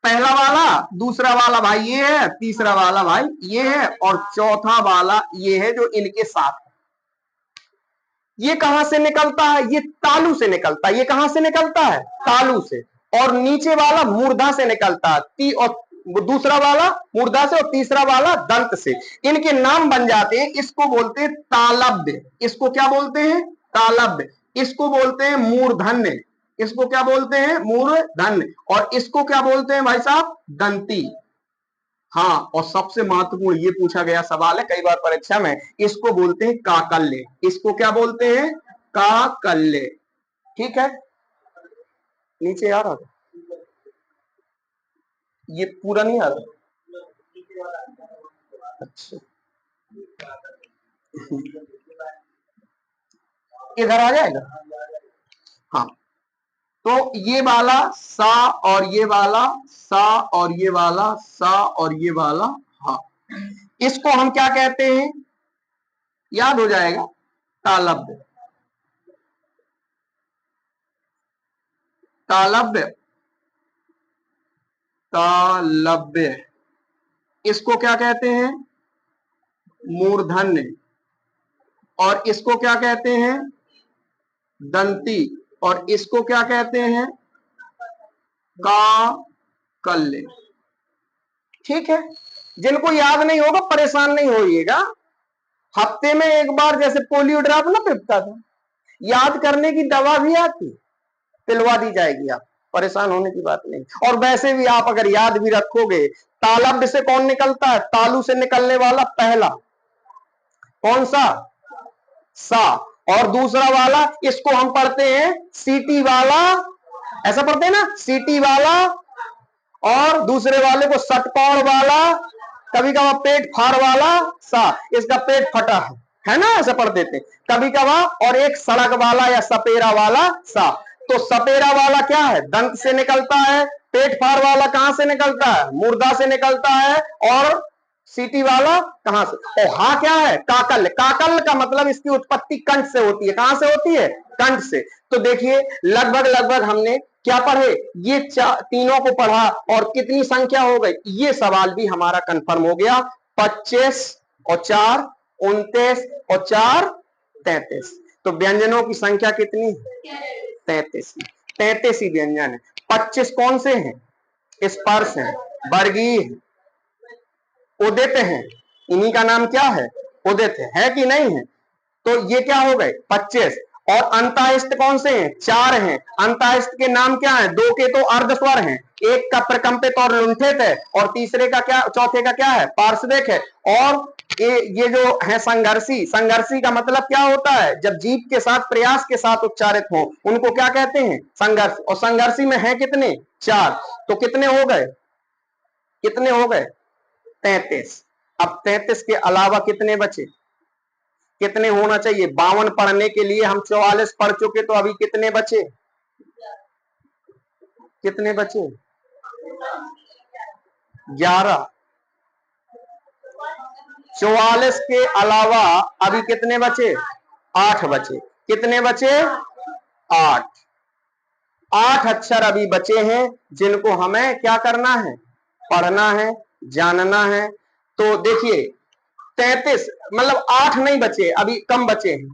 पहला वाला, दूसरा वाला भाई ये है, तीसरा वाला भाई ये है, और चौथा वाला ये है जो इनके साथ। ये कहां से निकलता है? ये तालू से निकलता है। ये कहां से निकलता है? तालू से। और नीचे वाला मूर्धा से निकलता है। और दूसरा वाला मूर्धा से, और तीसरा वाला दंत से। इनके नाम बन जाते हैं। इसको बोलते हैं तालब्य। इसको क्या बोलते हैं? तालब्य। इसको बोलते हैं मूर्धन्य। इसको क्या बोलते हैं? मूर्धन्य। और इसको क्या बोलते हैं भाई साहब? दंती। हाँ, और सबसे महत्वपूर्ण ये पूछा गया सवाल है कई बार परीक्षा में, इसको बोलते हैं काकल्य। इसको क्या बोलते हैं? काकल्य। ठीक है, नीचे आ रहा था, ये पूरा नहीं आ रहा। अच्छा, इधर आ जाएगा। हाँ, तो ये वाला सा और ये वाला सा और ये वाला सा और ये वाला हा, इसको हम क्या कहते हैं, याद हो जाएगा, तालव्य। तालव्य, तालव्य, इसको क्या कहते हैं, मूर्धन्य, और इसको क्या कहते हैं, दंती, और इसको क्या कहते हैं, काकल्य। ठीक है, जिनको याद नहीं होगा परेशान नहीं होइएगा, हफ्ते में एक बार जैसे पोलियो ड्रॉप ना पिलता था, याद करने की दवा भी आती, पिलवा दी जाएगी, आप परेशान होने की बात नहीं। और वैसे भी आप अगर याद भी रखोगे, तालव्य से कौन निकलता है, तालु से निकलने वाला पहला कौन सा, सा, और दूसरा वाला इसको हम पढ़ते हैं सीटी वाला, ऐसा पढ़ते हैं ना, सीटी वाला, और दूसरे वाले को सटपौड़ वाला, कभी कभार पेट फाड़ वाला सा, इसका पेट फटा है ना, ऐसे पढ़ देते कभी कभार, और एक सड़क वाला या सपेरा वाला सा। तो सपेरा वाला क्या है, दंत से निकलता है, पेट फाड़ वाला कहां से निकलता है, मुर्दा से निकलता है, और सीटी वाला कहां से, और हा क्या है, काकल। काकल का मतलब इसकी उत्पत्ति कंठ से होती है, कहां से होती है, कंठ से। तो देखिए लगभग लगभग हमने क्या पढ़े, ये तीनों को पढ़ा, और कितनी संख्या हो गई, ये सवाल भी हमारा कंफर्म हो गया, 25 और 4 29 और 4 33। तो व्यंजनों की संख्या कितनी है, 33। 33 ही व्यंजन है। 25 कौन से हैं, स्पर्श हैं, वर्गीय है, उदित हैं, इन्हीं का नाम क्या है, उदित है कि नहीं है। तो ये क्या हो गए 25, और अंताहिस्त कौन से हैं, 4 हैं। अंताहिस्त के नाम क्या है, 2 के तो अर्ध स्वर हैं, एक का प्रकंपित और लुंठित है, और तीसरे का क्या, चौथे का क्या है, पार्श्विक है। और ये जो है संघर्षी, संघर्षी का मतलब क्या होता है, जब जीभ के साथ प्रयास के साथ उच्चारित हो उनको क्या कहते हैं, संघर्ष। और संघर्षी में है कितने, 4। तो कितने हो गए, कितने हो गए, 33। अब 33 के अलावा कितने बचे, कितने होना चाहिए, 52 पढ़ने के लिए हम 44 पढ़ चुके, तो अभी कितने बचे, कितने बचे, 11। 44 के अलावा अभी कितने बचे, 8 बचे, कितने बचे, 8। 8 अक्षर अभी बचे हैं जिनको हमें क्या करना है, पढ़ना है, जानना है। तो देखिए 33 मतलब 8 नहीं बचे, अभी कम बचे हैं।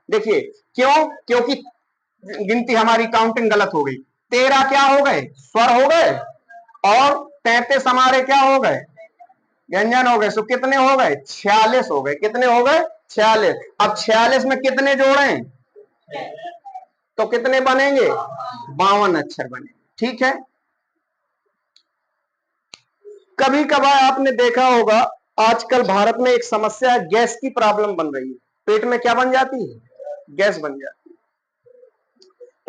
देखिए क्यों, क्योंकि गिनती हमारी काउंटिंग गलत हो गई। 13 क्या हो गए, स्वर हो गए, और 33 हमारे क्या हो गए, व्यंजन हो गए। सो कितने हो गए, 46 हो गए, कितने हो गए, 46। अब 46 में कितने जोड़े, तो कितने बनेंगे, 52 अक्षर बने। ठीक है, कभी कभार आपने देखा होगा आजकल भारत में एक समस्या है, गैस की प्रॉब्लम बन रही है, पेट में क्या बन जाती है, गैस बन जाती है।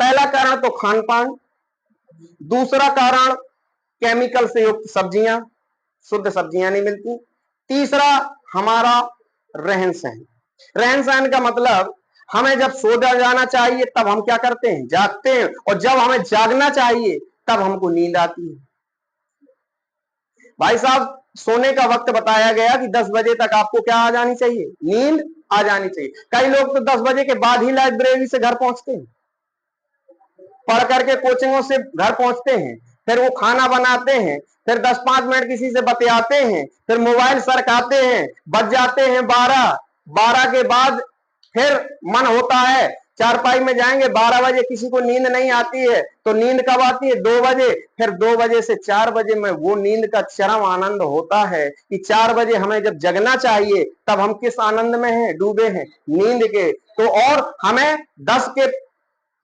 पहला कारण तो खान पान, दूसरा कारण केमिकल से युक्त सब्जियां, शुद्ध सब्जियां नहीं मिलती, तीसरा हमारा रहन सहन। रहन सहन का मतलब हमें जब सो जाना चाहिए तब हम क्या करते हैं, जागते हैं, और जब हमें जागना चाहिए तब हमको नींद आती है। भाई साहब सोने का वक्त बताया गया कि 10 बजे तक आपको क्या आ जानी चाहिए, नींद आ जानी चाहिए। कई लोग तो 10 बजे के बाद ही लाइब्रेरी से घर पहुंचते हैं, पढ़ करके कोचिंगों से घर पहुंचते हैं, फिर वो खाना बनाते हैं, फिर 10-5 मिनट किसी से बतियाते हैं, फिर मोबाइल सरकाते हैं, बज जाते हैं 12। 12 के बाद फिर मन होता है चारपाई में जाएंगे, 12 बजे किसी को नींद नहीं आती है, तो नींद कब आती है, 2 बजे। फिर 2 बजे से 4 बजे में वो नींद का चरम आनंद होता है कि 4 बजे हमें जब जगना चाहिए तब हम किस आनंद में हैं, डूबे हैं, नींद के। तो और हमें 10 के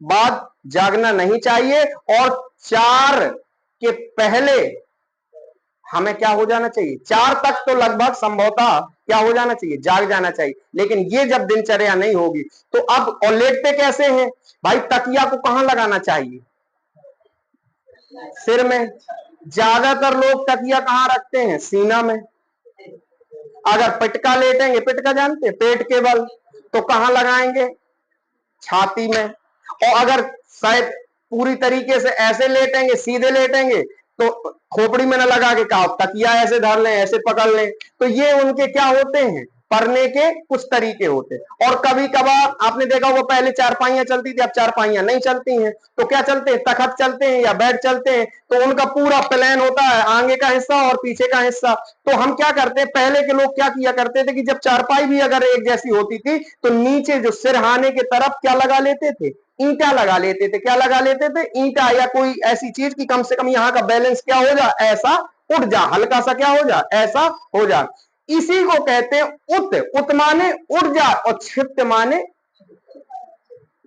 बाद जागना नहीं चाहिए, और 4 के पहले हमें क्या हो जाना चाहिए, 4 तक तो लगभग संभवतः क्या हो जाना चाहिए, जाग जाना चाहिए। लेकिन ये जब दिनचर्या नहीं होगी तो अब, और लेटते कैसे हैं भाई, तकिया को कहां लगाना चाहिए, सिर में। ज्यादातर लोग तकिया कहां रखते हैं, सीना में। अगर पिटका लेटेंगे, पिटका जानते हैं, पेट के बल, तो कहां लगाएंगे, छाती में। और अगर शायद पूरी तरीके से ऐसे लेटेंगे, सीधे लेटेंगे तो खोपड़ी में न लगा के कहा तकिया ऐसे धर लें, ऐसे पकड़ लें, तो ये उनके क्या होते हैं, पढ़ने के कुछ तरीके होते हैं। और कभी कभार आपने देखा होगा पहले चारपाइयां चलती थी, अब चारपाइयां नहीं चलती हैं, तो क्या चलते हैं, तखत चलते हैं या बेड चलते हैं। तो उनका पूरा प्लान होता है, आगे का हिस्सा और पीछे का हिस्सा। तो हम क्या करते हैं, पहले के लोग क्या किया करते थे कि जब चारपाई भी अगर एक जैसी होती थी तो नीचे जो सिरहाने की तरफ क्या लगा लेते थे, ईंटा लगा लेते थे। क्या लगा लेते थे, ईंटा या कोई ऐसी चीज की कम से कम यहाँ का बैलेंस क्या हो जा, ऐसा उठ जा, हल्का सा क्या हो जा, ऐसा हो जा। इसी को कहते हैं उत। उत माने उठ जा, और क्षिप्त माने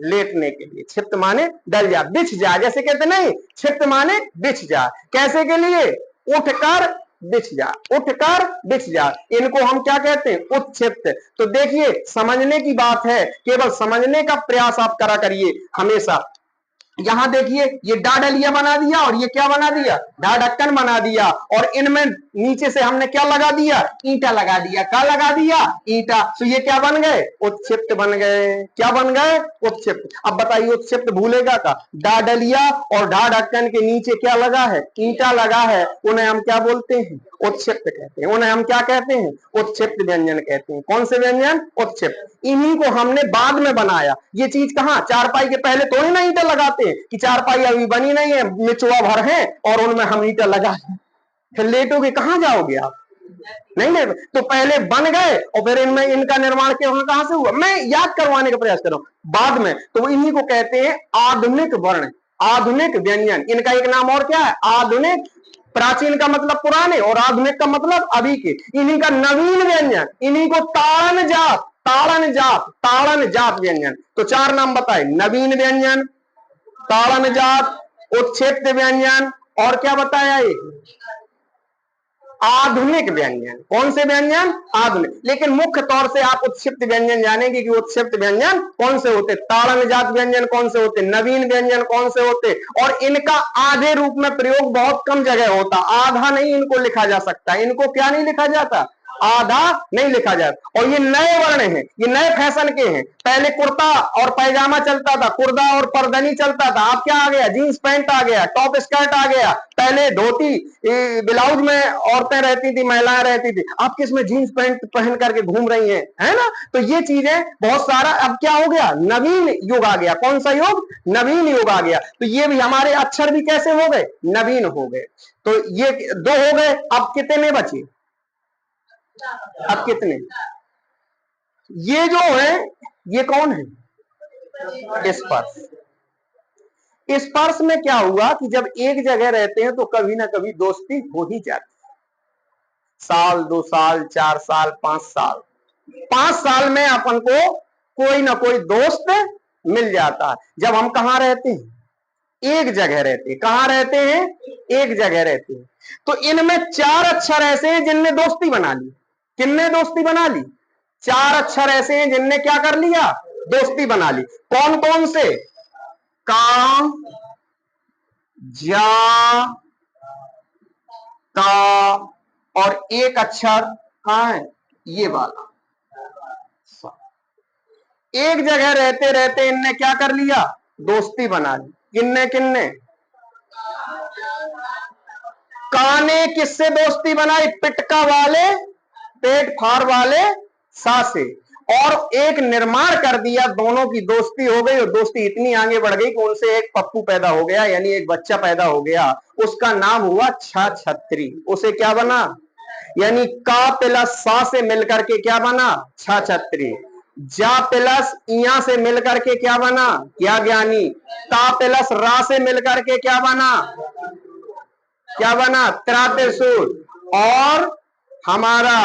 लेटने के लिए। क्षिप्त माने डल जा, बिछ जा, जैसे कहते नहीं, क्षिप्त माने बिछ जा। कैसे के लिए, उठकर बिछ जा, उठकर बिछ जा। इनको हम क्या कहते हैं, उत्क्षिप्त। तो देखिए समझने की बात है, केवल समझने का प्रयास आप करा करिए हमेशा। यहां देखिए ये डाडलिया बना दिया और ये क्या बना दिया, डा ढक्कन बना दिया, और इनमें नीचे से हमने क्या लगा दिया, ईंटा लगा दिया। क्या लगा दिया, ईंटा। तो ये क्या बन गए, उत्क्षिप्त बन गए। क्या बन गए, उत्क्षिप्त। अब बताइए उत्क्षिप्त भूलेगा का, डाडलिया और ढा ढक्कन के नीचे क्या लगा है, ईंटा लगा है, उन्हें हम क्या बोलते हैं, उत्क्षिप्त कहते हैं। उन्हें हम क्या कहते हैं, उत्क्षिप्त व्यंजन कहते हैं। कौन से व्यंजन, उत्क्षिप्त। इन्हीं को हमने बाद में बनाया। ये चीज कहां, चारपाई के पहले थोड़ी ना ईंटा लगाते हैं, कि चारपाई अभी बनी नहीं है, मिचुआ भर है और उनमें हम ईंटा लगा, फिर लेटोगे कहां जाओगे आप, नहीं ले। तो पहले बन गए और फिर इनमें इनका निर्माण कहां से हुआ, मैं याद करवाने का प्रयास कर रहा हूं बाद में। तो इन्हीं को कहते हैं आधुनिक वर्ण, आधुनिक व्यंजन। इनका एक नाम और क्या है, आधुनिक। प्राचीन का मतलब पुराने और आधुनिक का मतलब अभी के। इन्हीं का नवीन व्यंजन, इन्हीं को ताड़न जात, ताड़न जात, ताड़न जात व्यंजन। तो चार नाम बताए, नवीन व्यंजन, ताड़न जात, उत्क्षिप्त व्यंजन, और क्या बताया एक, आधुनिक व्यंजन। कौन से व्यंजन, आधुनिक। लेकिन मुख्य तौर से आप उत्क्षिप्त व्यंजन जानेंगे कि उत्क्षिप्त व्यंजन कौन से होते, ताड़न जात व्यंजन कौन से होते, नवीन व्यंजन कौन से होते। और इनका आधे रूप में प्रयोग बहुत कम जगह होता, आधा नहीं इनको लिखा जा सकता। इनको क्या नहीं लिखा जाता, आधा नहीं लिखा जाता। और ये नए वर्ण हैं, ये नए फैशन के हैं। पहले कुर्ता और पैजामा चलता था, कुर्ता और परदनी चलता था, अब क्या आ गया, जींस पैंट आ गया, टॉप स्कर्ट आ गया। पहले धोती ब्लाउज में औरतें रहती थी, महिलाएं रहती थी, अब किसमें जींस पैंट पहन करके घूम रही हैं, है ना। तो ये चीजें बहुत सारा अब क्या हो गया, नवीन युग आ गया। कौन सा युग, नवीन युग आ गया। तो ये भी हमारे अक्षर भी कैसे हो गए, नवीन हो गए। तो ये दो हो गए, अब कितने बचे, अब कितने, ये जो है ये कौन है, स्पर्श। स्पर्श में क्या हुआ कि जब एक जगह रहते हैं तो कभी ना कभी दोस्ती हो ही जाती, साल 2 साल 4 साल 5 साल, 5 साल में अपन को कोई ना कोई दोस्त मिल जाता है। जब हम कहां रहते हैं, एक जगह रहते हैं। कहां रहते हैं, एक जगह रहते हैं। तो इनमें 4 अक्षर ऐसे हैं जिनने दोस्ती बना ली। किनने दोस्ती बना ली, 4 अक्षर ऐसे हैं जिनने क्या कर लिया, दोस्ती बना ली। कौन कौन से, का, जा, ता, और एक अक्षर कहां है, ये वाला। एक जगह रहते रहते इनने क्या कर लिया, दोस्ती बना ली। किन्ने किन्ने, का ने किससे दोस्ती बनाई, पिटका वाले, पेट फाड़ वाले सा से, और एक निर्माण कर दिया, दोनों की दोस्ती हो गई। और दोस्ती इतनी आगे बढ़ गई कि उनसे एक पप्पू पैदा हो गया, यानी एक बच्चा पैदा हो गया। उसका नाम हुआ छछत्री। उसे क्या बना, यानी का प्लस सा से मिलकर के क्या बना, छछत्री। जा प्लस इया से मिलकर के क्या बना, क्या ज्ञानी। ता प्लस रा से मिलकर के क्या बना, क्या बना, त्रातेसुर। और हमारा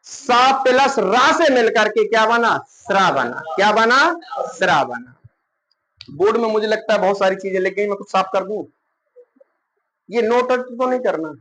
सा प्लस रा से मिलकर के क्या बना, श्रा बना। क्या बना, श्रा बना। बोर्ड में मुझे लगता है बहुत सारी चीजें, लेकिन मैं कुछ साफ कर दूं, ये नोट तो नहीं करना।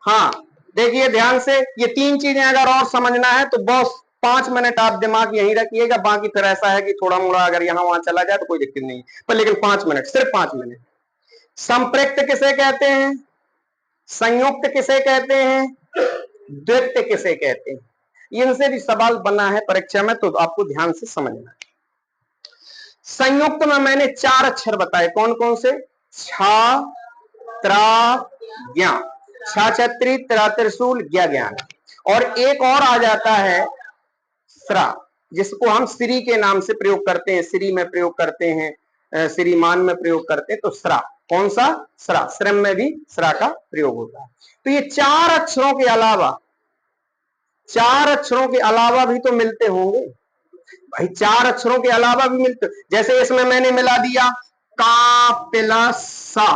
हाँ, देखिए ध्यान से, ये 3 चीजें अगर और समझना है तो बस 5 मिनट आप दिमाग यहीं रखिएगा, बाकी फिर ऐसा है कि थोड़ा मोड़ा अगर यहां वहां चला जाए तो कोई दिक्कत नहीं, पर लेकिन 5 मिनट, सिर्फ 5 मिनट। संपृक्त किसे कहते हैं, संयुक्त किसे कहते हैं, द्वित्व किसे कहते हैं, इनसे भी सवाल बना है परीक्षा में, तो आपको ध्यान से समझना है। संयुक्त में मैंने 4 अक्षर बताए, कौन कौन से, छा, त्रा, ज्ञा, छा छत्री, त्रा त्रिशूल, ज्ञा ज्ञान, और एक और आ जाता है स्रा, जिसको हम श्री के नाम से प्रयोग करते हैं, श्री में प्रयोग करते हैं, श्रीमान में प्रयोग करते हैं, तो स्रा, कौन सा, स्रा, श्रम में भी स्रा का प्रयोग होता है। तो ये 4 अक्षरों के अलावा, 4 अक्षरों के अलावा भी तो मिलते होंगे भाई, 4 अक्षरों के अलावा भी मिलते, जैसे इसमें मैंने मिला दिया का प्लस सा,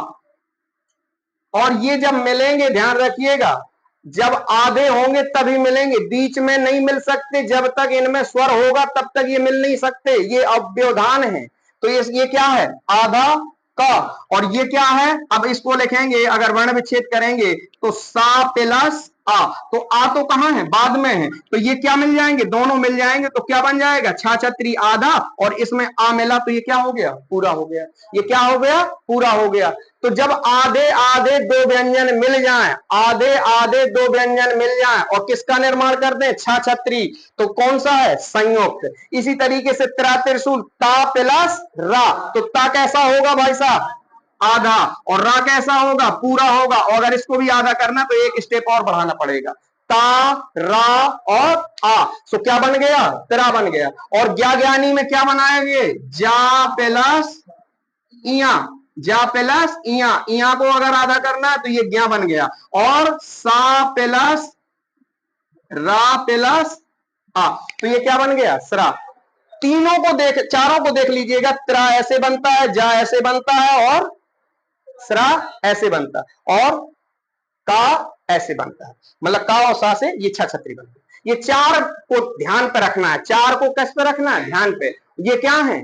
और ये जब मिलेंगे ध्यान रखिएगा, जब आधे होंगे तभी मिलेंगे, बीच में नहीं मिल सकते, जब तक इनमें स्वर होगा तब तक ये मिल नहीं सकते, ये अव्यवधान है। तो ये क्या है, आधा का, और ये क्या है, अब इसको लिखेंगे अगर वर्ण विच्छेद करेंगे तो सा प्लस आ, तो आ तो कहां है, बाद में है, तो ये क्या मिल जाएंगे, दोनों मिल जाएंगे, तो क्या बन जाएगा, छा छत्री आधा, और इसमें आ मिला तो ये क्या हो गया, पूरा हो गया, ये क्या हो गया, पूरा हो गया। तो जब आधे आधे दो व्यंजन मिल जाएं, आधे आधे दो व्यंजन मिल जाएं और किसका निर्माण कर दें, छा छत्री, तो कौन सा है, संयुक्त। इसी तरीके से त्रा त्रिशूल, ता प्लस रा, तो ता कैसा होगा भाई साहब, आधा, और रा कैसा होगा, पूरा होगा, और अगर इसको भी आधा करना तो एक स्टेप और बढ़ाना पड़ेगा, ता, रा और आ, तो क्या बन गया, त्रा बन गया। और ज्ञा ज्ञानी में क्या बनाएंगे, जा प्लस इया, जा प्लस इया, इया को अगर आधा करना है तो ये ज्ञा बन गया, और सा प्लस रा प्लस आ, तो ये क्या बन गया, सरा। तीनों को देख, चारों को देख लीजिएगा, त्रा ऐसे बनता है, जा ऐसे बनता है, और सरा ऐसे बनता है, और का ऐसे बनता है, मतलब का और सा से ये छा छत्री बनती है। ये 4 को ध्यान पे रखना है, 4 को किस पे रखना है, ध्यान पे, ये क्या है,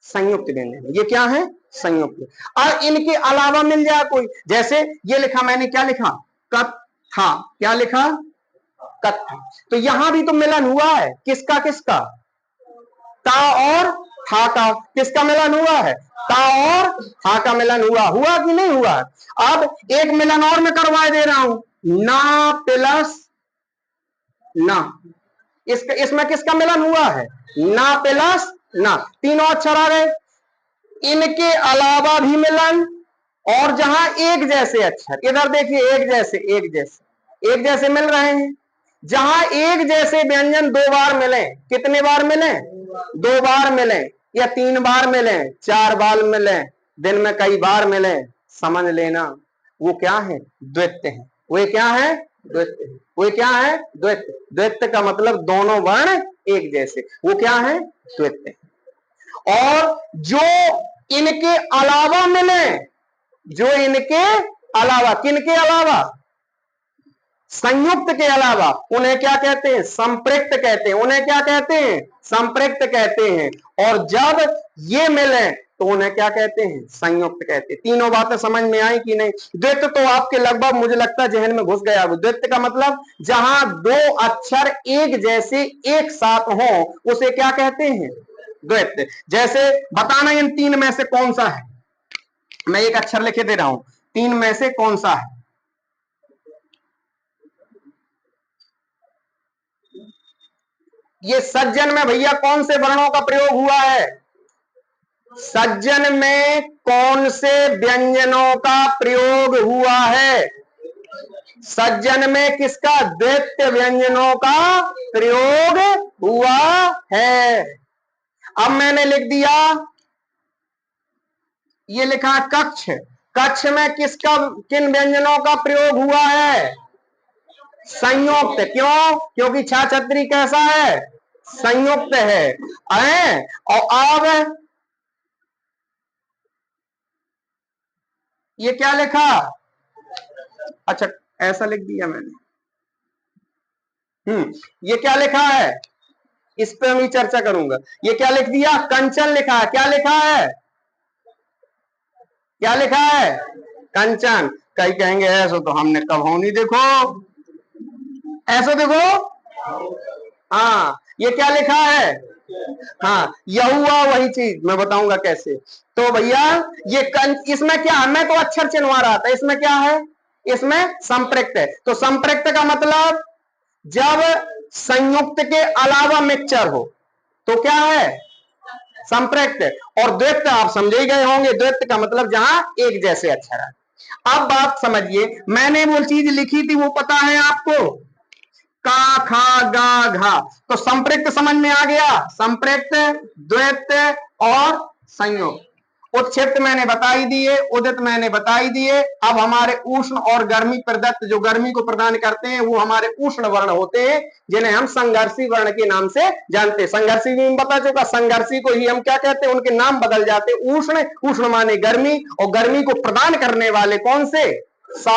संयुक्त व्यंजन, ये क्या है, संयुक्त। और इनके अलावा मिल जाए कोई, जैसे ये लिखा मैंने, क्या लिखा, कथा, क्या लिखा, कथा, तो यहां भी तो मिलन हुआ है, किसका किसका, ता और था का, किसका मिलन हुआ है, ता और था का मिलन हुआ, हुआ कि नहीं हुआ। अब एक मिलन और मैं करवाए दे रहा हूं, ना प्लस ना, इसमें किसका मिलन हुआ है, ना प्लस ना, तीनों अक्षर आ गए, इनके अलावा भी मिलन, और जहां एक जैसे अक्षर, इधर देखिए एक जैसे एक जैसे एक जैसे मिल रहे हैं, जहां एक जैसे व्यंजन 2 बार मिले, कितने बार मिले, 2 बार मिले, या 3 बार मिले, 4 बार मिले, दिन में कई बार मिले, समझ लेना वो क्या है, द्वित्व है, वो क्या है, द्वित्व है, वो क्या है, द्वित्व। द्वित्व का मतलब दोनों वर्ण एक जैसे, वो क्या है, द्वित्व। और जो इनके अलावा मिले, जो इनके अलावा, किनके अलावा, संयुक्त के अलावा, उन्हें क्या कहते हैं, संपृक्त कहते हैं, उन्हें क्या कहते हैं, संपृक्त कहते हैं। और जब ये मिले तो उन्हें क्या कहते हैं, संयुक्त कहते हैं। तीनों बातें समझ में आई कि नहीं। द्वित्व तो आपके लगभग मुझे लगता है जहन में घुस गया। द्वित्व का मतलब जहां 2 अक्षर एक जैसे एक साथ हो उसे क्या कहते हैं, द्वित्व। जैसे बताना इन 3 में से कौन सा है, मैं एक अक्षर लिखे दे रहा हूं, 3 में से कौन सा है, ये सज्जन में भैया कौन से वर्णों का प्रयोग हुआ है, सज्जन में कौन से व्यंजनों का प्रयोग हुआ है, सज्जन में किसका, द्वित्व व्यंजनों का प्रयोग हुआ है। अब मैंने लिख दिया, ये लिखा कक्ष, कक्ष में किसका, किन व्यंजनों का प्रयोग हुआ है, संयुक्त। क्यों, क्योंकि छा छत्री कैसा है, संयुक्त है। और अब ये क्या लिखा, अच्छा ऐसा लिख दिया मैंने, ये क्या लिखा है, इस पे मैं चर्चा करूंगा। ये क्या लिख दिया, कंचन लिखा है, क्या लिखा है, क्या लिखा है, कंचन। कई कहेंगे ऐसा तो हमने कब हो नहीं देखो, ऐसा देखो। हाँ, ये क्या लिखा है? हाँ, यह हुआ वही चीज, मैं बताऊंगा कैसे। तो भैया ये इसमें क्या है, मैं तो अक्षर चिन्हवा रहा था, इसमें क्या है? इसमें संप्रक्त है। तो संप्रक्त का मतलब जब संयुक्त के अलावा मिक्सचर हो तो क्या है? संप्रक्त। और द्वैत आप समझ ही गए होंगे, द्वैत का मतलब जहां एक जैसे अक्षर है। अब बात समझिए, मैंने वो चीज लिखी थी वो पता है आपको, का खा गा घा। तो संप्रक्त समझ में आ गया, संप्रक्त, द्वैत और संयोग। उत्क्षिप्त मैंने बता ही दिए, उदित मैंने बता ही दिए। अब हमारे उष्ण और गर्मी प्रदत्त, जो गर्मी को प्रदान करते हैं वो हमारे उष्ण वर्ण होते हैं, जिन्हें हम संघर्षी वर्ण के नाम से जानते हैं। संघर्षी भी बता चुका, संघर्षी को ही हम क्या कहते हैं, उनके नाम बदल जाते हैं। उष्ण, उष्ण माने गर्मी, और गर्मी को प्रदान करने वाले कौन से? सा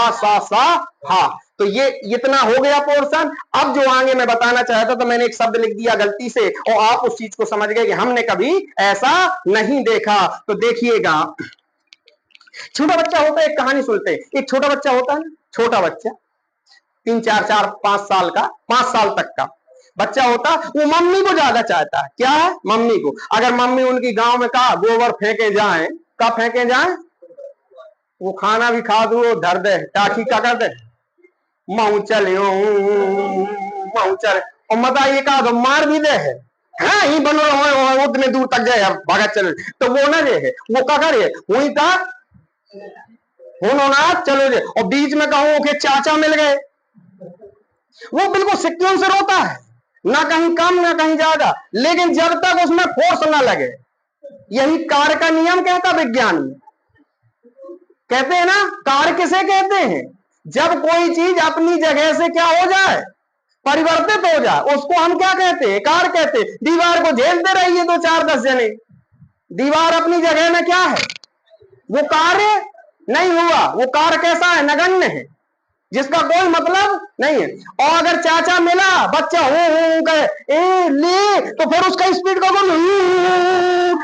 हा। तो ये इतना हो गया पोर्शन। अब जो आगे मैं बताना चाहता तो मैंने एक शब्द लिख दिया गलती से, और आप उस चीज को समझ गए कि हमने कभी ऐसा नहीं देखा। तो देखिएगा, छोटा बच्चा होता है, एक कहानी सुनते हैं। एक छोटा बच्चा होता है ना, छोटा बच्चा 3 4 4 5 साल का, 5 साल तक का बच्चा होता, वो मम्मी को ज्यादा चाहता है। क्या है? मम्मी को। अगर मम्मी उनकी गांव में कहा गोबर फेंके जाए, कब फेंके जाए? वो खाना भी खा दो, धर दे टाखी का कर दे, माऊ चले माऊ चले, और मता ये कहा तो मार भी दे है, हाँ ही बनो रहो उतने दूर तक जाए भगत चले। तो वो ना जे है, वो का करे वही का ना चलो जे, और बीच में कहूं कि चाचा मिल गए, वो बिल्कुल सिक्कियों से रोता है, ना कहीं कम ना कहीं ज्यादा, लेकिन जब तक उसमें फोर्स ना लगे। यही कार्य का नियम कहता विज्ञान में, कहते हैं ना, कार्य किसे कहते हैं? जब कोई चीज अपनी जगह से क्या हो जाए, परिवर्तित हो जाए, उसको हम क्या कहते हैं? कार्य कहते हैं। दीवार को झेलते रहिए 2 4 10 जने, दीवार अपनी जगह में क्या है? वो कार्य नहीं हुआ, वो कार्य कैसा है? नगण्य है, जिसका कोई मतलब नहीं है। और अगर चाचा मिला, बच्चा हो कहे ए ले, तो फिर उसका स्पीड का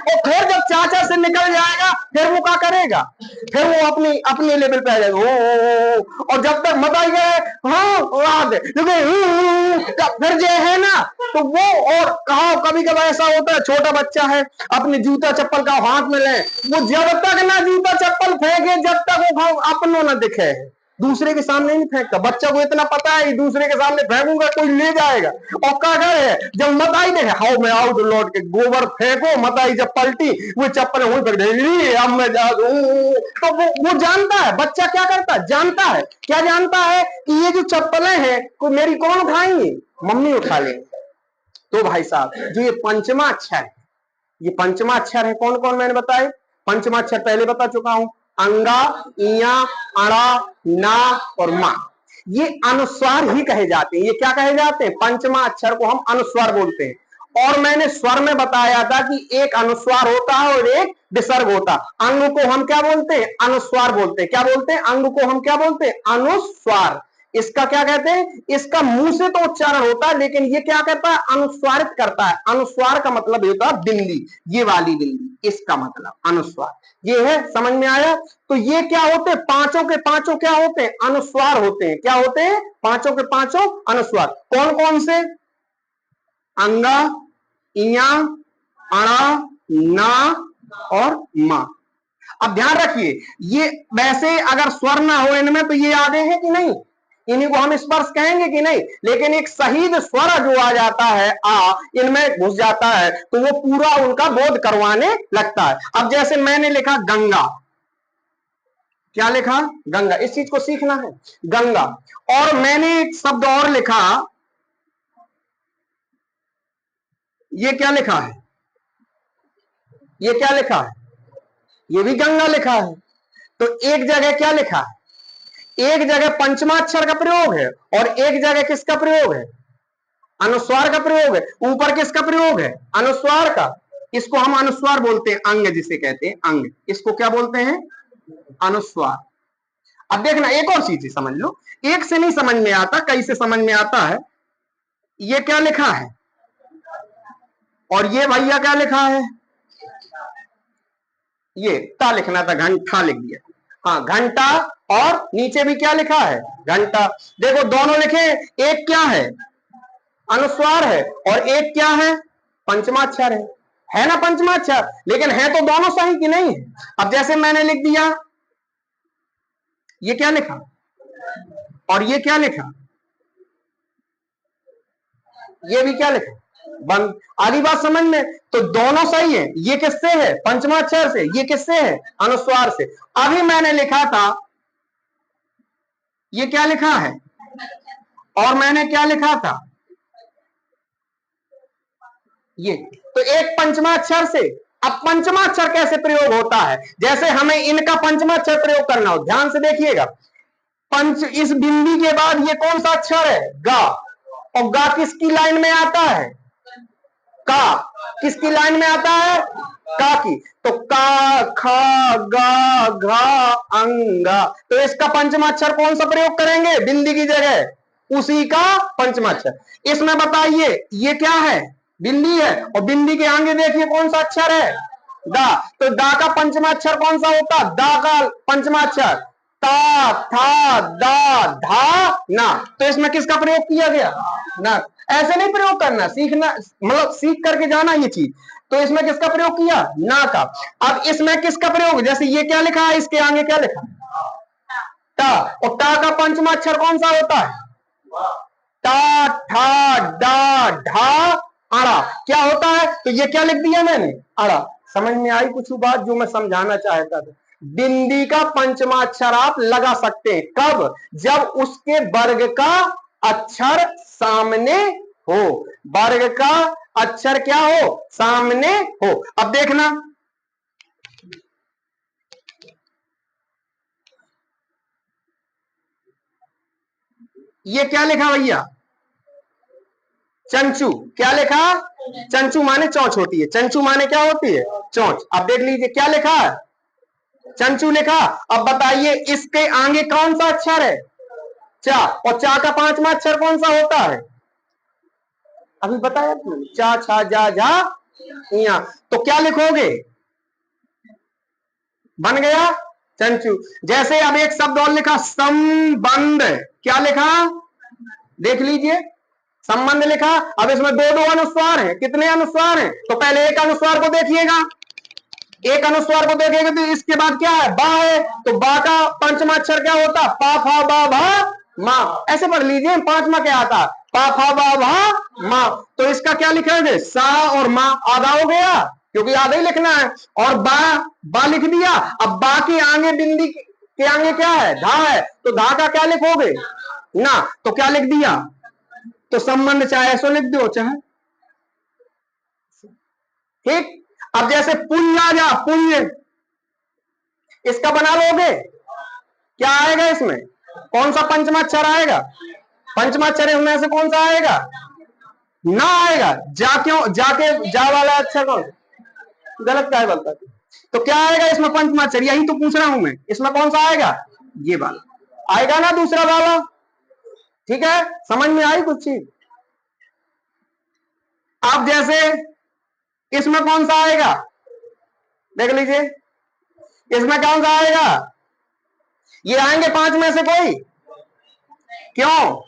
और फिर जब चाचा से निकल जाएगा फिर वो क्या करेगा? फिर वो अपनी अपने लेवल पे आ जाएगा, और जब तक मत आई गए हाँ फिर जो है ना, तो वो। और कहा कभी कभी ऐसा होता है, छोटा बच्चा है, अपने जूता चप्पल का हाथ में ले, वो जब तक ना जूता चप्पल फेंके, जब तक वो अपनों ना दिखे, दूसरे के सामने नहीं फेंकता। बच्चा को इतना पता है दूसरे के सामने फेंकूंगा कोई ले जाएगा, और क्या करे, जब मत आई देखे हाउ मैं आउट लौट के गोबर फेंको, मत आई जब पलटी, वो चप्पल वहीं फेंक दे, अब मैं जा दूं। तो वो जानता है, बच्चा क्या करता है, जानता है, क्या जानता है कि ये जो चप्पलें हैं को मेरी कौन उठाएंगे? मम्मी उठा लेंगे। तो भाई साहब, जो ये पंचमा अक्षर है, ये पंचमा अक्षर है, कौन कौन मैंने बताए? पंचमा अक्षर पहले बता चुका हूं, अंगा, इया, अड़ा, ना और मा। ये अनुस्वार ही कहे जाते हैं। ये क्या कहे जाते हैं? पंचमा अक्षर को हम अनुस्वार बोलते हैं। और मैंने स्वर में बताया था कि एक अनुस्वार होता है और एक विसर्ग होता है। अंग को हम क्या बोलते हैं? अनुस्वार बोलते हैं। क्या बोलते हैं? अंग को हम क्या बोलते हैं? अनुस्वार। इसका क्या कहते हैं? इसका मुंह से तो उच्चारण होता है, लेकिन ये क्या करता है? अनुस्वारित करता है। अनुस्वार का मतलब होता है बिंदी, ये वाली बिंदी, इसका मतलब अनुस्वार ये है। समझ में आया? तो ये क्या होते हैं? पांचों के पांचों क्या होते हैं? अनुस्वार होते हैं। क्या होते हैं? पांचों के पांचों अनुस्वार। कौन कौन से? अंगा, इया, अणा, ना और मा। अब ध्यान रखिए, ये वैसे अगर स्वर ना हो इनमें तो ये आगे है कि नहीं, इन्हीं को हम स्पर्श कहेंगे कि नहीं, लेकिन एक शहीद स्वर जो आ जाता है आ, इनमें घुस जाता है, तो वो पूरा उनका बोध करवाने लगता है। अब जैसे मैंने लिखा गंगा, क्या लिखा? गंगा। इस चीज को सीखना है, गंगा। और मैंने एक शब्द और लिखा, ये क्या लिखा है? ये क्या लिखा है? ये भी गंगा लिखा है। तो एक जगह क्या लिखा है? एक जगह पंचमाक्षर का प्रयोग है, और एक जगह किसका प्रयोग है? अनुस्वार का प्रयोग है। ऊपर किसका प्रयोग है? अनुस्वार का। इसको हम अनुस्वार बोलते हैं, अंग जिसे कहते हैं अंग, इसको क्या बोलते हैं? अनुस्वार। अब देखना, एक और चीज समझ लो, एक से नहीं समझ में आता, कई से समझ में आता है। ये क्या लिखा है? और ये भैया क्या लिखा है? ये ता लिखना था, घंटा लिख दिया। हाँ घंटा, और नीचे भी क्या लिखा है, घंटा। देखो दोनों लिखे, एक क्या है, अनुस्वार है, और एक क्या है, पंचमाक्षर है ना पंचमाक्षर, लेकिन है तो दोनों सही कि नहीं है। अब जैसे मैंने लिख दिया, ये क्या लिखा और ये क्या लिखा, ये भी क्या लिखा, बंद। आधी बात समझ में, तो दोनों सही है। ये किससे है, पंचमाक्षर से, ये किससे है, अनुस्वार से। अभी मैंने लिखा था, ये क्या लिखा है, और मैंने क्या लिखा था, ये। तो एक पंचमाक्षर से, अब पंचमाक्षर कैसे प्रयोग होता है, जैसे हमें इनका पंचमाक्षर प्रयोग करना हो, ध्यान से देखिएगा। पंच, इस बिंदी के बाद ये कौन सा अक्षर है, गा, और गा किसकी लाइन में आता है, का, किसकी लाइन में आता है, का की। तो का, खा, गा, घा, अंगा, तो इसका पंचमाक्षर कौन सा प्रयोग करेंगे, बिंदी की जगह उसी का पंचमाक्षर। इसमें बताइए ये क्या है, बिंदी है, और बिंदी के आगे देखिए कौन सा अक्षर है, दा। तो दा का पंचमाक्षर कौन सा होता, दा का पंचमाक्षर ता, था, दा, धा, ना। तो इसमें किसका प्रयोग किया गया, ना। ऐसे नहीं प्रयोग करना, सीखना मतलब सीख करके जाना ये चीज। तो इसमें किसका प्रयोग किया, ना का। अब इसमें किसका प्रयोग, जैसे ये क्या लिखा है, इसके आगे क्या लिखा है, टा, और टा का पंचमाक्षर कौन सा होता है, टा, ठा, डा, ढा, अड़ा, क्या होता है। तो ये क्या लिख दिया मैंने, अड़ा। समझ में आई कुछ बात जो मैं समझाना चाहता था। बिंदी का पंचमाक्षर आप लगा सकते हैं, कब, जब उसके वर्ग का अक्षर सामने हो, वर्ग का अक्षर क्या हो, सामने हो। अब देखना, ये क्या लिखा भैया, चंचू, क्या लिखा, चंचू माने चौंच होती है, चंचू माने क्या होती है, चौंच। अब देख लीजिए क्या लिखा है, चंचू लिखा। अब बताइए इसके आगे कौन सा अक्षर है, चा, और चा का पांचवा अक्षर कौन सा होता है, अभी बताया चा, छा, जा, झा, इया। तो क्या लिखोगे, बन गया चंचू। जैसे अब एक शब्द और लिखा, संबंध, क्या लिखा, देख लीजिए, संबंध लिखा। अब इसमें दो दो अनुस्वार हैं, कितने अनुस्वार हैं, तो पहले एक अनुस्वार को देखिएगा, एक अनुस्वार को देखेंगे तो इसके बाद क्या है, बा है, तो बा का पंचमा अक्षर क्या होता, पा, फा, बा, भा, मा। ऐसे पढ़ लीजिए, पांचवा क्या आता, पा, फा, बा, भा, मा। तो इसका क्या लिखेंगे, सा और मा, आधा हो गया, क्योंकि आधा ही लिखना है। और बा लिख दिया। अब बा के आगे बिंदी के आगे क्या है, धा है, तो धा का क्या लिखोगे, ना। तो क्या लिख दिया, तो संबंध चाहे ऐसो लिख दो चाहे, ठीक। अब जैसे पुण्य आ जा, पुण्य, इसका बना लोगे, क्या आएगा इसमें, कौन सा पंचमाक्षर आएगा, पंचमाक्षर इनमें से कौन सा आएगा, ना आएगा। जा, क्यों, जाके जा वाला अक्षर कौन, गलत क्या है बोलता, तो क्या आएगा इसमें पंचमाक्षर, यही तो पूछ रहा हूं मैं, इसमें कौन सा आएगा, ये वाला आएगा ना, दूसरा वाला, ठीक है। समझ में आई कुछ चीज। आप जैसे इसमें कौन सा आएगा, देख लीजिए, इसमें कौन सा आएगा, ये आएंगे पांच में से कोई, क्यों,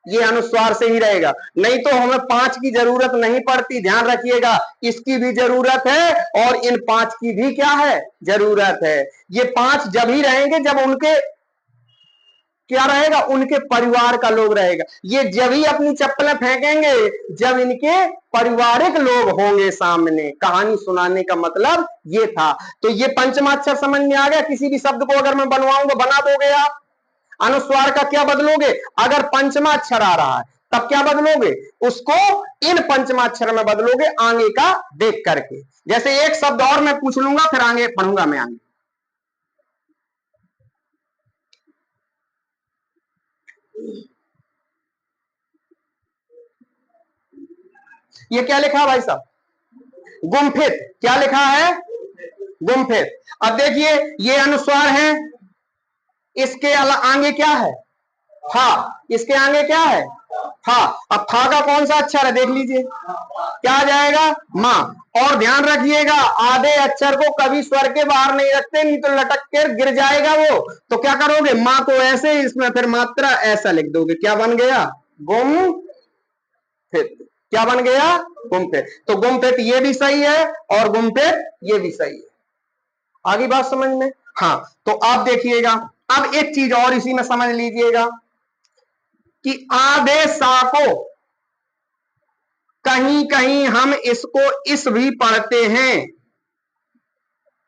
ये अनुस्वार से ही रहेगा, नहीं तो हमें पांच की जरूरत नहीं पड़ती। ध्यान रखिएगा, इसकी भी जरूरत है और इन पांच की भी क्या है, जरूरत है। ये पांच जब ही रहेंगे जब उनके क्या रहेगा, उनके परिवार का लोग रहेगा। ये जब ही अपनी चप्पलें फेंकेंगे जब इनके पारिवारिक लोग होंगे सामने। कहानी सुनाने का मतलब ये था। तो ये पंचमाक्षर समझ में आ गया। किसी भी शब्द को अगर मैं बनवाऊंगा, बना दोगे आप। अनुस्वार का क्या बदलोगे, अगर पंचमाक्षर आ रहा है तब क्या बदलोगे, उसको इन पंचमाक्षर में बदलोगे, आगे का देख करके। जैसे एक शब्द और मैं पूछ लूंगा, फिर आगे पढ़ूंगा मैं आगे। ये क्या लिखा भाई साहब, गुम्फित, क्या लिखा है, गुम्फित। अब देखिए ये अनुस्वार है, इसके आगे क्या है, फा। इसके आगे क्या है? फा। अब फा का कौन सा अक्षर है देख लीजिए, क्या आ जाएगा? माँ। और ध्यान रखिएगा आधे अक्षर को कभी स्वर के बाहर नहीं रखते, नहीं तो लटक कर गिर जाएगा वो। तो क्या करोगे? माँ को ऐसे, इसमें फिर मात्रा ऐसा लिख दोगे। क्या बन गया? गुम फिर। क्या बन गया? गुम्फित। तो गुम्फित ये भी सही है और गुम्फित ये भी सही है। आगे बात समझ में? हाँ। तो आप देखिएगा, अब एक चीज और इसी में समझ लीजिएगा कि आधे सा को कहीं कहीं हम इसको इस भी पढ़ते हैं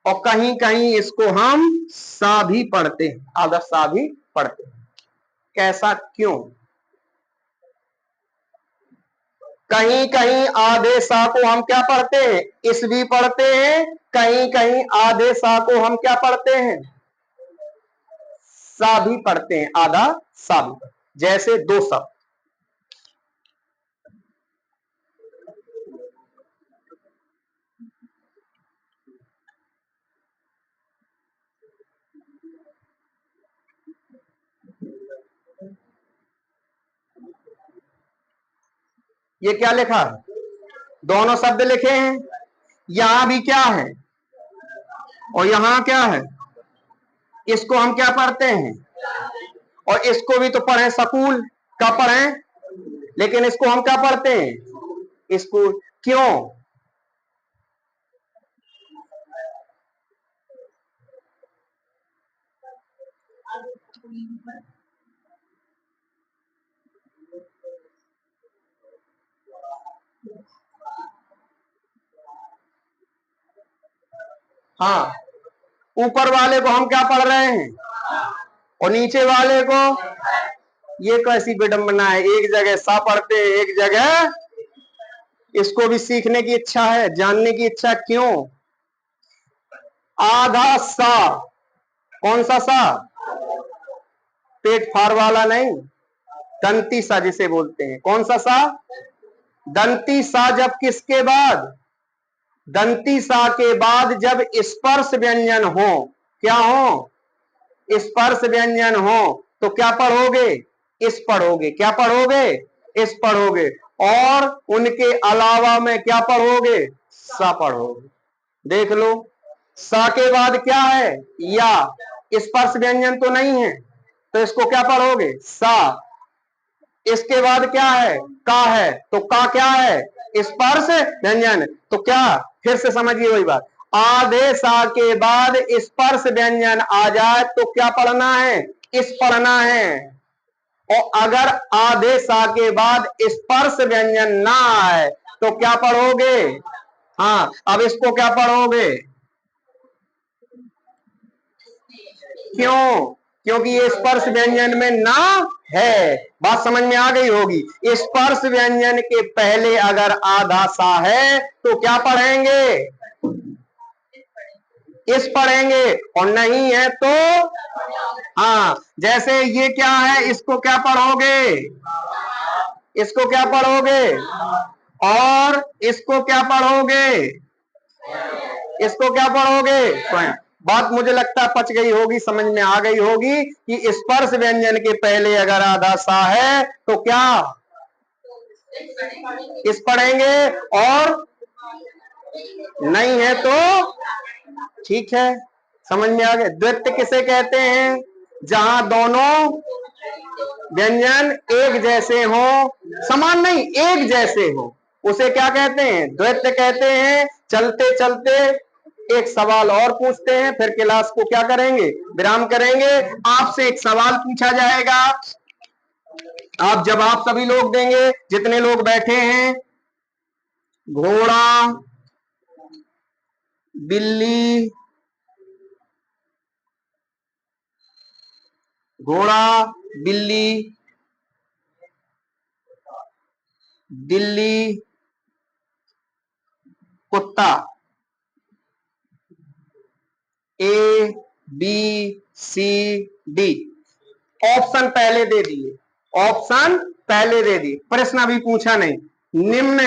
और कहीं कहीं इसको हम सा भी पढ़ते हैं, आधा सा भी पढ़ते हैं। कैसा, क्यों? कहीं कहीं आधे सा को हम क्या पढ़ते हैं? इस भी पढ़ते हैं। कहीं कहीं आधे सा को हम क्या पढ़ते हैं? सा भी पढ़ते हैं, आधा सा भी पढ़ते हैं। जैसे दो शब्द, ये क्या लिखा है? दोनों शब्द लिखे हैं। यहां भी क्या है और यहां क्या है? इसको हम क्या पढ़ते हैं? और इसको भी तो पढ़े सकूल का पढ़े, लेकिन इसको हम क्या पढ़ते हैं? स्कूल। क्यों? हाँ, ऊपर वाले को हम क्या पढ़ रहे हैं और नीचे वाले को? ये कैसी विडंबना है, एक जगह सा पढ़ते हैं एक जगह। इसको भी सीखने की इच्छा है, जानने की इच्छा। क्यों? आधा सा, कौन सा सा? पेट फार वाला नहीं, दंती सा जिसे बोलते हैं। कौन सा सा? दंती सा। जब किसके बाद? दंती सा के बाद जब स्पर्श व्यंजन हो, क्या हो? स्पर्श व्यंजन हो तो क्या पढ़ोगे? इस पढ़ोगे। क्या पढ़ोगे? इस पढ़ोगे। और उनके अलावा में क्या पढ़ोगे? सा पढ़ोगे। देख लो, सा के बाद क्या है? या। स्पर्श व्यंजन तो नहीं है, तो इसको क्या पढ़ोगे? सा। इसके बाद क्या है? का है, तो का क्या है? स्पर्श व्यंजन। तो क्या, फिर से समझिए वही बात, आधे सा के बाद स्पर्श व्यंजन आ जाए तो क्या पढ़ना है? इस पढ़ना है। और अगर आधे सा के बाद स्पर्श व्यंजन ना आए तो क्या पढ़ोगे? हाँ, अब इसको क्या पढ़ोगे? क्यों? क्योंकि ये स्पर्श व्यंजन में ना है। बात समझ में आ गई होगी। स्पर्श व्यंजन के पहले अगर आधा सा है तो क्या पढ़ेंगे? इस पढ़ेंगे। और नहीं है तो? हाँ, जैसे ये क्या है, इसको क्या पढ़ोगे? इसको क्या पढ़ोगे? और इसको क्या पढ़ोगे? इसको क्या पढ़ोगे? स्वयं। बात मुझे लगता है पच गई होगी, समझ में आ गई होगी कि स्पर्श व्यंजन के पहले अगर आधा सा है तो क्या? इस पढ़ेंगे। और नहीं है तो? ठीक है, समझ में आ गया। द्वित्व किसे कहते हैं? जहां दोनों व्यंजन एक जैसे हो, समान नहीं, एक जैसे हो, उसे क्या कहते हैं? द्वैत कहते हैं। चलते चलते एक सवाल और पूछते हैं, फिर क्लास को क्या करेंगे? विराम करेंगे। आपसे एक सवाल पूछा जाएगा, आप जवाब सभी लोग देंगे जितने लोग बैठे हैं। घोड़ा, बिल्ली, घोड़ा, बिल्ली, दिल्ली, कुत्ता। A B C D. Option पहले दे दिए, ऑप्शन पहले दे दिए, प्रश्न अभी पूछा नहीं। निम्न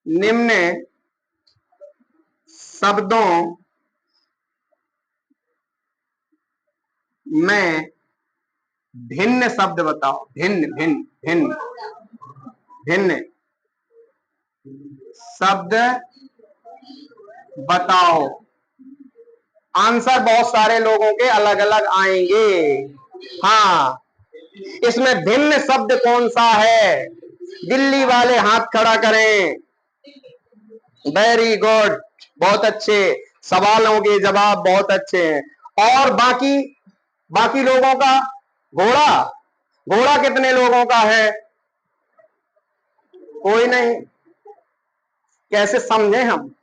निम्न शब्दों में भिन्न शब्द बताओ। भिन्न भिन्न भिन्न भिन्न शब्द बताओ। आंसर बहुत सारे लोगों के अलग अलग आएंगे। हाँ, इसमें भिन्न शब्द कौन सा है? दिल्ली वाले हाथ खड़ा करें। वेरी गुड, बहुत अच्छे सवालों के जवाब बहुत अच्छे हैं। और बाकी बाकी लोगों का? घोड़ा, घोड़ा कितने लोगों का है? कोई नहीं। कैसे समझे हम?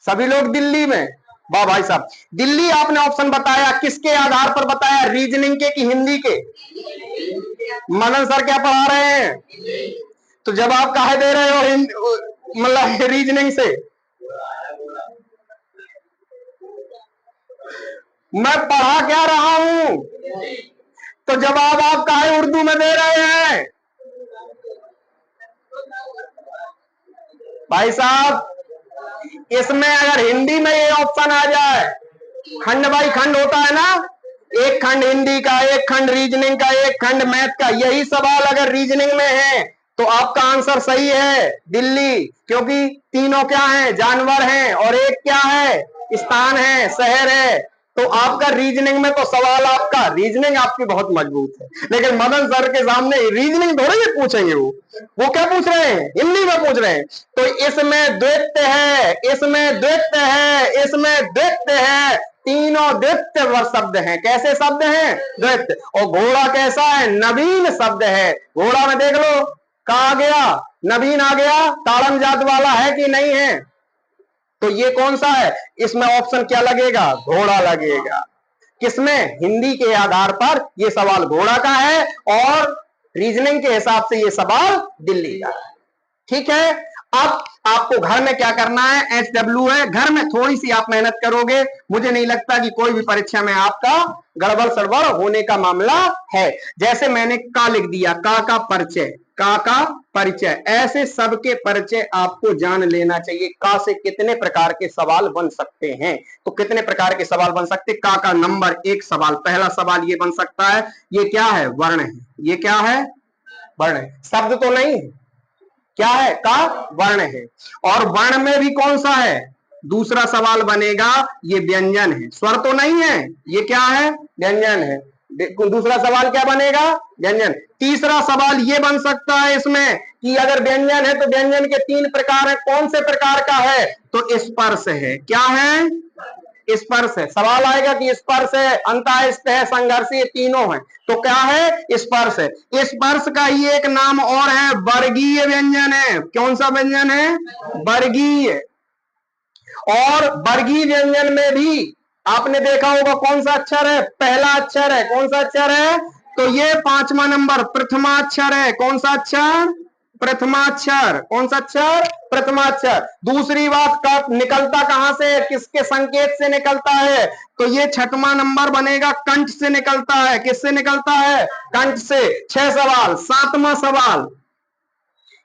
सभी लोग दिल्ली में। वाह भाई साहब, दिल्ली आपने ऑप्शन बताया, किसके आधार पर बताया? रीजनिंग के कि हिंदी के? मनन सर क्या पढ़ा रहे हैं? तो जवाब काहे दे रहे हो मतलब रीजनिंग से? मैं पढ़ा क्या रहा हूं, तो जवाब आप काहे उर्दू में दे रहे हैं? भाई साहब, इसमें अगर हिंदी में ये ऑप्शन आ जाए, खंड बाई खंड होता है ना, एक खंड हिंदी का, एक खंड रीजनिंग का, एक खंड मैथ का, यही सवाल अगर रीजनिंग में है तो आपका आंसर सही है, दिल्ली। क्योंकि तीनों क्या है? जानवर हैं, और एक क्या है? स्थान है, शहर है। तो आपका रीजनिंग में तो सवाल, आपका रीजनिंग आपकी बहुत मजबूत है, लेकिन मदन सर के सामने रीजनिंग थोड़ी ही पूछेंगे। वो क्या पूछ रहे हैं? हिंदी में पूछ रहे हैं। तो इसमें द्वैत है, इसमें द्वैत है, इसमें द्वैत है। तीनों द्वैत शब्द हैं। कैसे शब्द हैं? द्वैत। और घोड़ा कैसा है? नवीन शब्द है। घोड़ा में देख लो, कहा गया? नवीन आ गया। ताड़म जात वाला है कि नहीं है? तो ये कौन सा है? इसमें ऑप्शन क्या लगेगा? घोड़ा लगेगा। किसमें? हिंदी के आधार पर ये सवाल घोड़ा का है, और रीजनिंग के हिसाब से ये सवाल दिल्ली का है। ठीक है। अब आपको घर में क्या करना है? HW है, घर में थोड़ी सी आप मेहनत करोगे, मुझे नहीं लगता कि कोई भी परीक्षा में आपका गड़बड़ सड़बड़ होने का मामला है। जैसे मैंने का लिख दिया, का परिचय, का परिचय, ऐसे सबके परिचय आपको जान लेना चाहिए। का से कितने प्रकार के सवाल बन सकते हैं? तो कितने प्रकार के सवाल बन सकते? का नंबर एक सवाल, पहला सवाल ये बन सकता है, ये क्या है? वर्ण है। ये क्या है? वर्ण है, शब्द तो नहीं है। क्या है? का वर्ण है। और वर्ण में भी कौन सा है? दूसरा सवाल बनेगा, ये व्यंजन है, स्वर तो नहीं है। ये क्या है? व्यंजन है। दूसरा सवाल क्या बनेगा? व्यंजन। तीसरा सवाल ये बन सकता है इसमें कि अगर व्यंजन है तो व्यंजन के तीन प्रकार है, कौन से प्रकार का है? तो स्पर्श है। क्या है? स्पर्श है। सवाल आएगा कि स्पर्श है, अंतःस्थ है, संघर्षीय, तीनों है, तो क्या है? स्पर्श है। स्पर्श का ही एक नाम और है, वर्गीय व्यंजन है। कौन सा व्यंजन है? वर्गीय। और वर्गीय व्यंजन में भी आपने देखा होगा कौन सा अक्षर है? पहला अक्षर है। कौन सा अक्षर है? तो ये 5वां नंबर प्रथमाक्षर है। कौन सा अक्षर? प्रथमाक्षर। कौन सा अक्षर? प्रथमाक्षर। दूसरी बात, का निकलता कहां से? किसके संकेत से निकलता है? तो ये 6वां नंबर बनेगा, कंठ से निकलता है। किससे निकलता है? कंठ से। 6 सवाल। 7वां सवाल,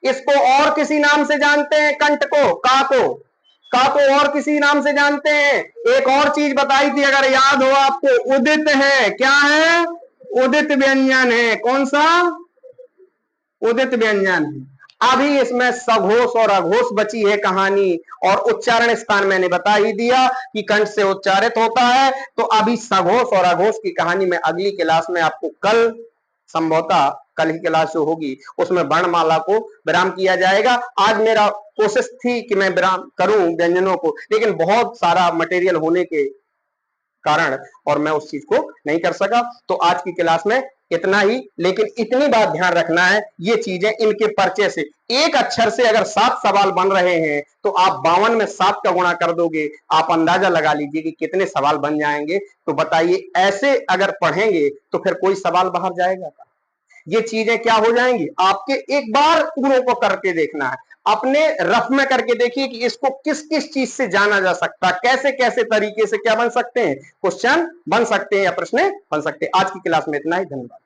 इसको और किसी नाम से जानते हैं, कंठ को, का को और किसी नाम से जानते हैं। एक और चीज बताई थी अगर याद हो आपको, उदित है। क्या है? उदित व्यंजन है। कौन सा? उदित व्यंजन है। अभी इसमें सघोष और अघोष बची है कहानी, और उच्चारण स्थान मैंने बता ही दिया कि कंठ से उच्चारित होता है। तो अभी सघोष और अघोष की कहानी में अगली क्लास में आपको कल, संभवतः कल ही क्लास जो होगी उसमें वर्णमाला को विराम किया जाएगा। आज मेरा कोशिश थी कि मैं विराम करूं व्यंजनों को, लेकिन बहुत सारा मटेरियल होने के कारण और मैं उस चीज को नहीं कर सका। तो आज की क्लास में इतना ही, लेकिन इतनी बात ध्यान रखना है, ये चीजें इनके परिचय से, एक अक्षर से अगर 7 सवाल बन रहे हैं तो आप 52 में 7 का गुणा कर दोगे, आप अंदाजा लगा लीजिए कि कितने सवाल बन जाएंगे। तो बताइए, ऐसे अगर पढ़ेंगे तो फिर कोई सवाल बाहर जाएगा? ये चीजें क्या हो जाएंगी आपके, एक बार पूरों को करके देखना है, अपने रफ में करके देखिए कि इसको किस किस चीज से जाना जा सकता है, कैसे कैसे तरीके से क्या बन सकते हैं, क्वेश्चन बन सकते हैं या प्रश्न बन सकते हैं। आज की क्लास में इतना ही, धन्यवाद।